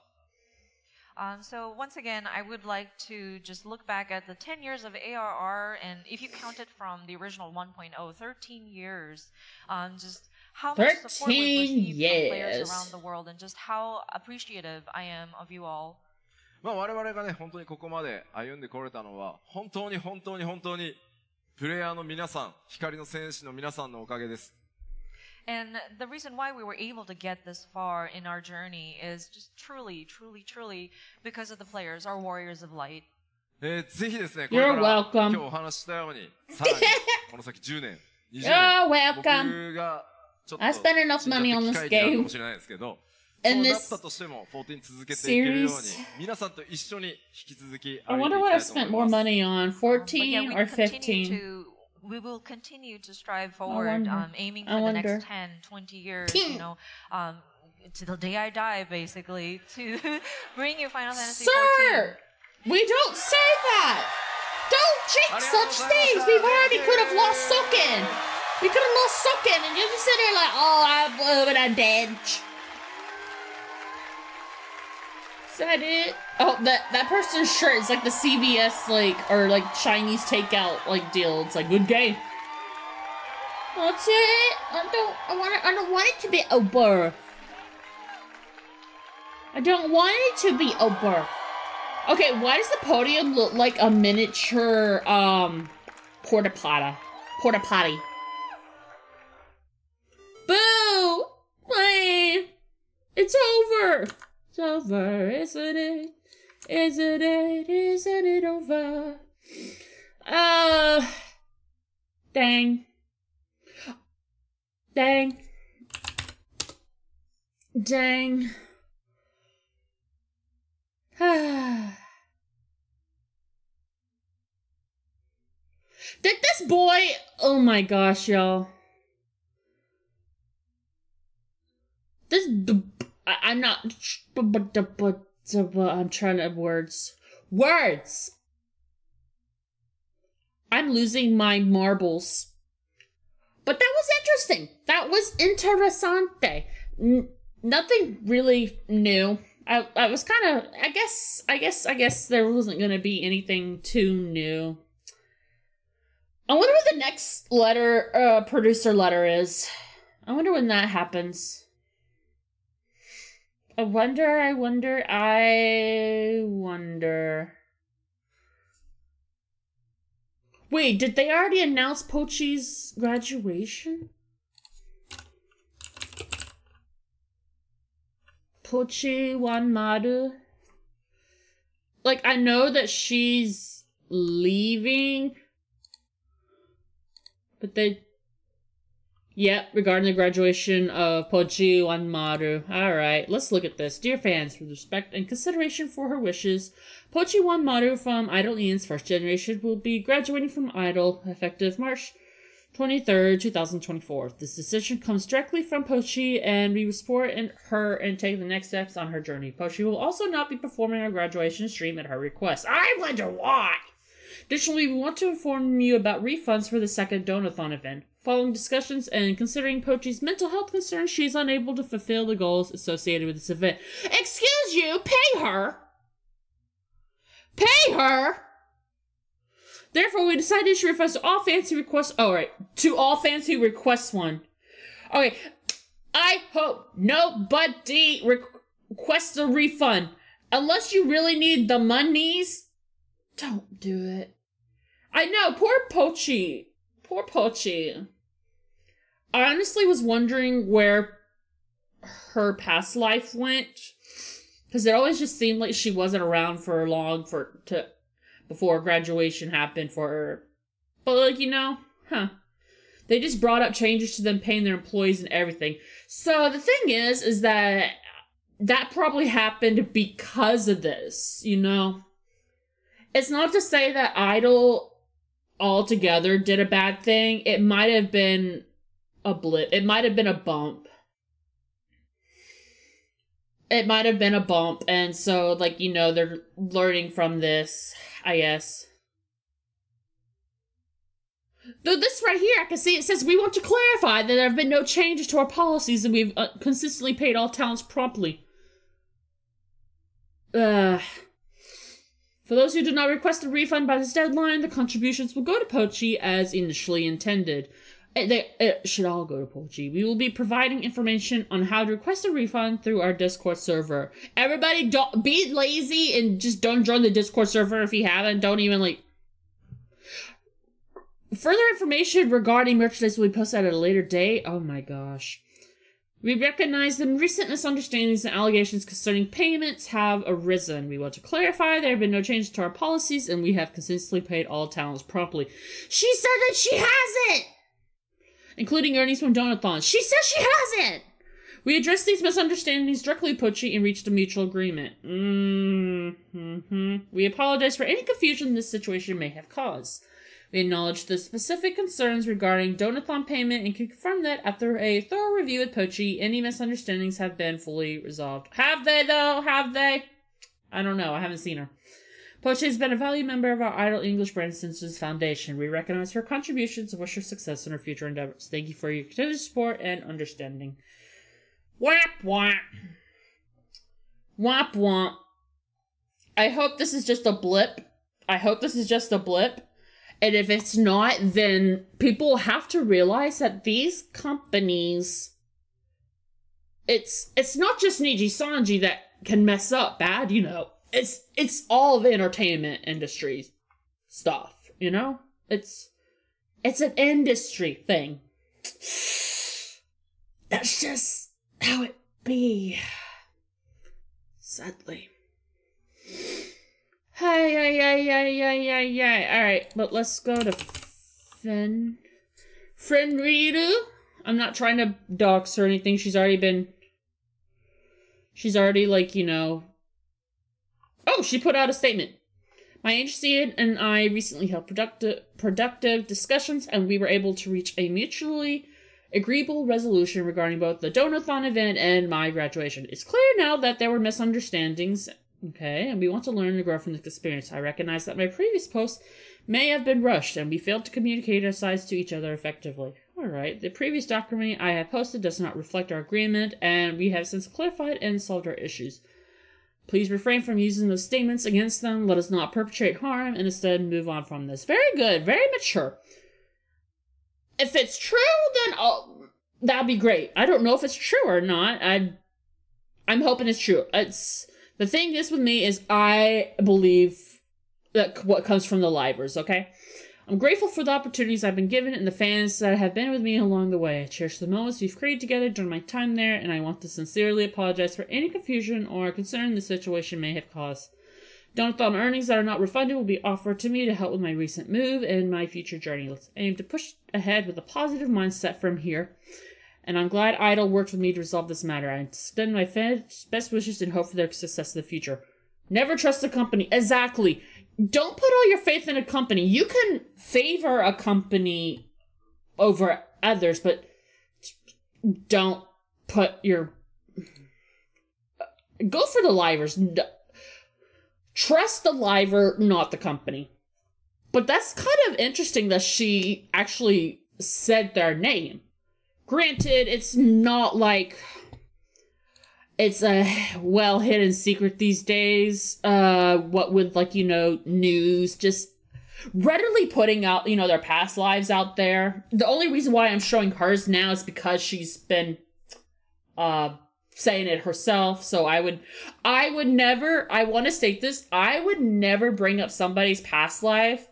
So once again, I would like to just look back at the 10 years of ARR, and if you count it from the original 1.0, 13 years, just how much support we've received from players around the world, and just how appreciative I am of you all.
まあ我々がね、本当にここまで歩んでこれたのは、本当にプレイヤーの皆さん、光の戦士の皆さんのおかげです。
And the reason why we were able to get this far in our journey is just truly because of the players, our warriors of light.
ぜひですね、これから今日お話ししたように、さらにこの先10年、20年、僕がちょっと死んじゃって機会になるかもしれないですけど、そうなったとしても14続けていけるように、皆さんと一緒に引き続き歩いていきたいと思います。I wonder what I've spent more money on, 14 or 15.
We will continue to strive forward, aiming for the next 10, 20 years, you know, to the day I die, basically, to bring you Final Fantasy 14.
Sir! We don't say that! Don't jinx such things! We've already could have lost Soken! We could have lost Soken, and you just sit there like, oh, I'm dead. Is that it? Oh, that person's shirt is like the CVS, like, or like Chinese takeout, like, deal. It's like, good game. That's it. I don't want it to be over. I don't want it to be over. Okay, why does the podium look like a miniature, porta potty? Boo! Lame. It's over. It's over, isn't it? Isn't it over? Dang. Dang. Dang. Did this boy... Oh my gosh, y'all. I'm not... I'm trying to... Words! I'm losing my marbles. But that was interesting. That was interessante. Nothing really new. I was kind of... I guess there wasn't going to be anything too new. I wonder what the next letter, producer letter is. I wonder when that happens. I wonder. Wait, did they already announce Pochi's graduation? Pochi Wanmaru? Like, I know that she's leaving, but they... Yep, regarding the graduation of Pochi Wanmaru. Alright, let's look at this. Dear fans, with respect and consideration for her wishes, Pochi Wanmaru from Idol Ian's first generation will be graduating from Idol effective March 23rd, 2024. This decision comes directly from Pochi, and we support her and take the next steps on her journey. Pochi will also not be performing her graduation stream at her request. I wonder why! Additionally, we want to inform you about refunds for the second Donathon event. Following discussions and considering Pochi's mental health concerns, she is unable to fulfill the goals associated with this event. Excuse you! Pay her! Pay her! Therefore, we decided to issue refunds to all fans who request... Oh, right. To all fans who request one. Okay. I hope nobody requests a refund. Unless you really need the monies, don't do it. I know, poor Pochi. Poor Pochi. I honestly was wondering where her past life went, because it always just seemed like she wasn't around for long before graduation happened for her. But like, you know, they just brought up changes to them paying their employees and everything. So the thing is that probably happened because of this, you know? It's not to say that Idol altogether did a bad thing. It might have been a blip. It might have been a bump. It might have been a bump, and so, like, you know, they're learning from this, I guess. Though this right here, I can see it says, we want to clarify that there have been no changes to our policies and we've consistently paid all talents promptly. For those who did not request a refund by this deadline, the contributions will go to Pochi as initially intended. It should all go to Pochi. We will be providing information on how to request a refund through our Discord server. Everybody, don't be lazy and just don't join the Discord server if you haven't. Don't even, like... Further information regarding merchandise will be posted at a later date. Oh my gosh. We recognize the recent misunderstandings and allegations concerning payments have arisen. We want to clarify there have been no changes to our policies and we have consistently paid all talents properly. She said that she hasn't! Including earnings from Donathons. She says she hasn't! We addressed these misunderstandings directly with Pochi and reached a mutual agreement. We apologize for any confusion this situation may have caused. We acknowledge the specific concerns regarding Donathon payment and confirm that after a thorough review with Pochi, any misunderstandings have been fully resolved. Have they, though? Have they? I don't know. I haven't seen her. Pochi has been a valued member of our Idle English brand since its foundation. We recognize her contributions and wish her success in her future endeavors. Thank you for your continued support and understanding. Whap, whap. Whap, whap. I hope this is just a blip. And if it's not, then people have to realize that these companies, it's not just Niji Sanji that can mess up bad, you know. It's all the entertainment industry stuff, you know? It's an industry thing. That's just how it be. Sadly. Hey. Alright, but let's go to Fenriru. I'm not trying to dox or anything. She's already, like, you know... Oh, she put out a statement. My agency and I recently held productive discussions, and we were able to reach a mutually agreeable resolution regarding both the Donathon event and my graduation. It's clear now that there were misunderstandings, okay, and we want to learn and grow from this experience. I recognize that my previous post may have been rushed, and we failed to communicate our sides to each other effectively. Alright, the previous document I have posted does not reflect our agreement, and we have since clarified and solved our issues. Please refrain from using those statements against them. Let us not perpetrate harm and instead move on from this. Very good. Very mature. If it's true, then that'd be great. I don't know if it's true or not. I'm hoping it's true. The thing is with me is I believe that what comes from the livers, okay? I'm grateful for the opportunities I've been given and the fans that have been with me along the way. I cherish the moments we've created together during my time there, and I want to sincerely apologize for any confusion or concern the situation may have caused. Donathon earnings that are not refunded will be offered to me to help with my recent move and my future journey. Let's aim to push ahead with a positive mindset from here, and I'm glad Idol worked with me to resolve this matter. I extend my best wishes and hope for their success in the future. Never trust a company. Exactly. Don't put all your faith in a company. You can favor a company over others, but don't put your... Go for the livers. Trust the liver, not the company. But that's kind of interesting that she actually said their name. Granted, it's not like... It's a well-hidden secret these days. What with, like, you know, news, just readily putting out, you know, their past lives out there. The only reason why I'm showing hers now is because she's been, saying it herself. So I would never, I want to state this, I would never bring up somebody's past life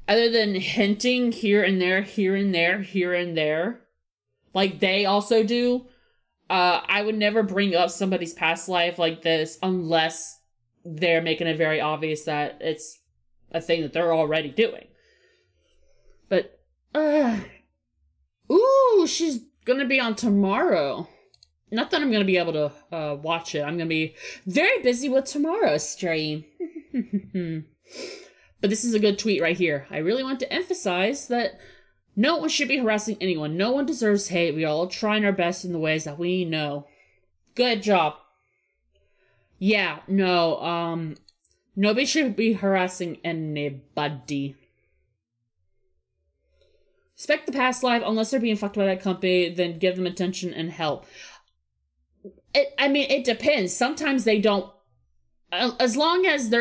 other than hinting here and there, here and there, here and there. Like they also do. I would never bring up somebody's past life like this unless they're making it very obvious that it's a thing that they're already doing. But, ooh, she's gonna be on tomorrow. Not that I'm gonna be able to, watch it. I'm gonna be very busy with tomorrow's stream. But this is a good tweet right here. I really want to emphasize that no one should be harassing anyone. No one deserves hate. We are all trying our best in the ways that we know. Good job. Yeah, no, nobody should be harassing anybody. Respect the past life. Unless they're being fucked by that company, then give them attention and help. I mean, it depends. Sometimes they don't as long as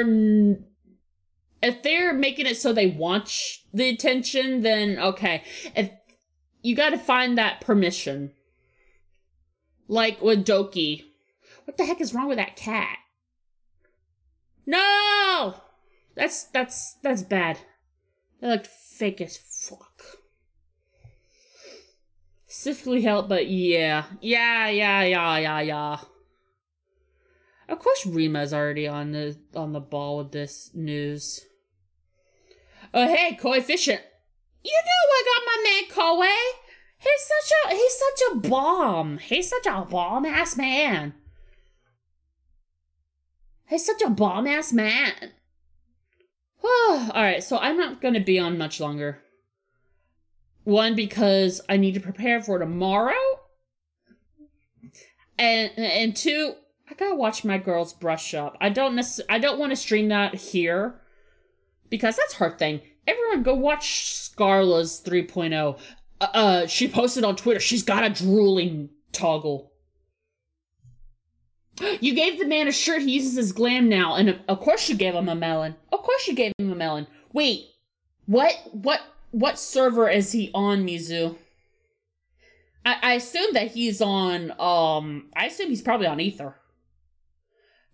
if they're making it so they want the attention, then okay. If you got to find that permission, like with Doki. What the heck is wrong with that cat? No, that's bad. They look fake as fuck. Specifically help, but yeah. Of course, Rima's already on the ball with this news. Oh hey, Coefficient. You know I got my man Koei. He's such a bomb. He's such a bomb ass man. He's such a bomb ass man. Alright, so I'm not gonna be on much longer. One, because I need to prepare for tomorrow. And two, I gotta watch my girls brush up. I don't want to stream that here because that's her thing. Everyone go watch Scarla's 3.0. She posted on Twitter. She's got a drooling toggle. You gave the man a shirt he uses as glam now, and of course you gave him a melon. Of course you gave him a melon. Wait, what server is he on, Mizu? I assume that he's on, I assume he's probably on Ether.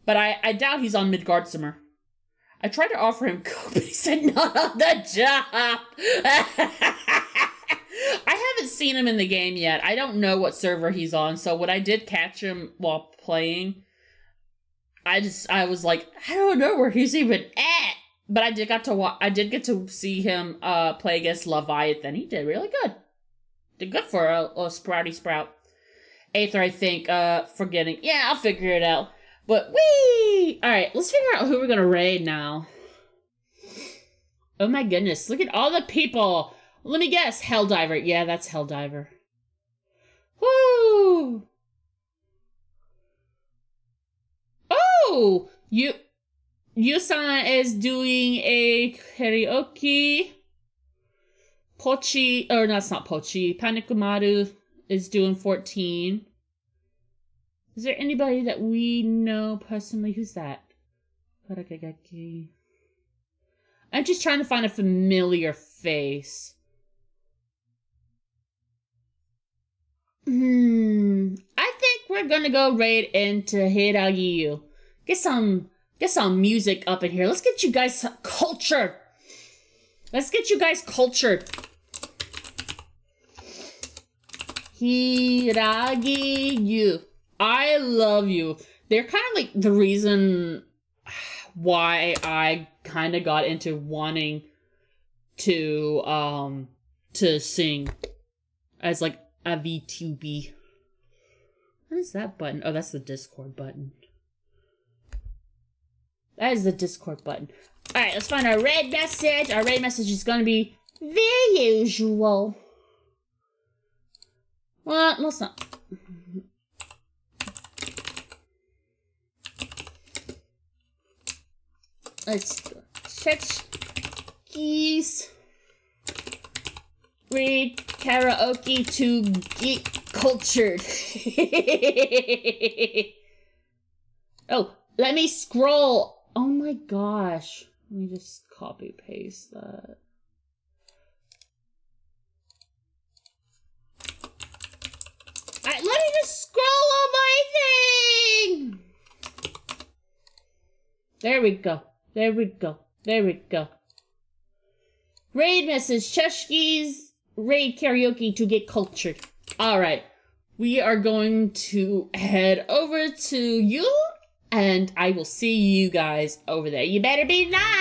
But I doubt he's on Midgardsimer. I tried to offer him coke, but he said not on the job. I haven't seen him in the game yet. I don't know what server he's on, so when I did catch him while playing, I was like, I don't know where he's even at. But I did get to see him play against Leviathan. He did really good. Did good for a sprouty sprout. Aether, I think, forgetting. Yeah, I'll figure it out. But whee! Alright, let's figure out who we're gonna raid now. Oh my goodness, look at all the people! Let me guess, Helldiver. Yeah, that's Helldiver. Woo! Oh! Yusan is doing a karaoke. Pochi, or no, it's not Pochi. Panikumaru is doing 14. Is there anybody that we know personally? Who's that? I'm just trying to find a familiar face. I think we're gonna go raid into Hiragiyu. Get some music up in here. Let's get you guys cultured. Let's get you guys cultured. Hiragiyu. I love you. They're kind of like the reason why I kind of got into wanting to sing as like a VTuber. What is that button? Oh, that's the Discord button. That is the Discord button. Alright, let's find our raid message. Our raid message is going to be the usual. Well, let's not. Let's check keys. Read karaoke to get cultured. Oh, let me scroll. Oh my gosh. Let me just copy paste that. Alright, let me just scroll on my thing. There we go. There we go. There we go. Raid message. Cheshki's raid karaoke to get cultured. Alright. We are going to head over to you. And I will see you guys over there. You better be nice.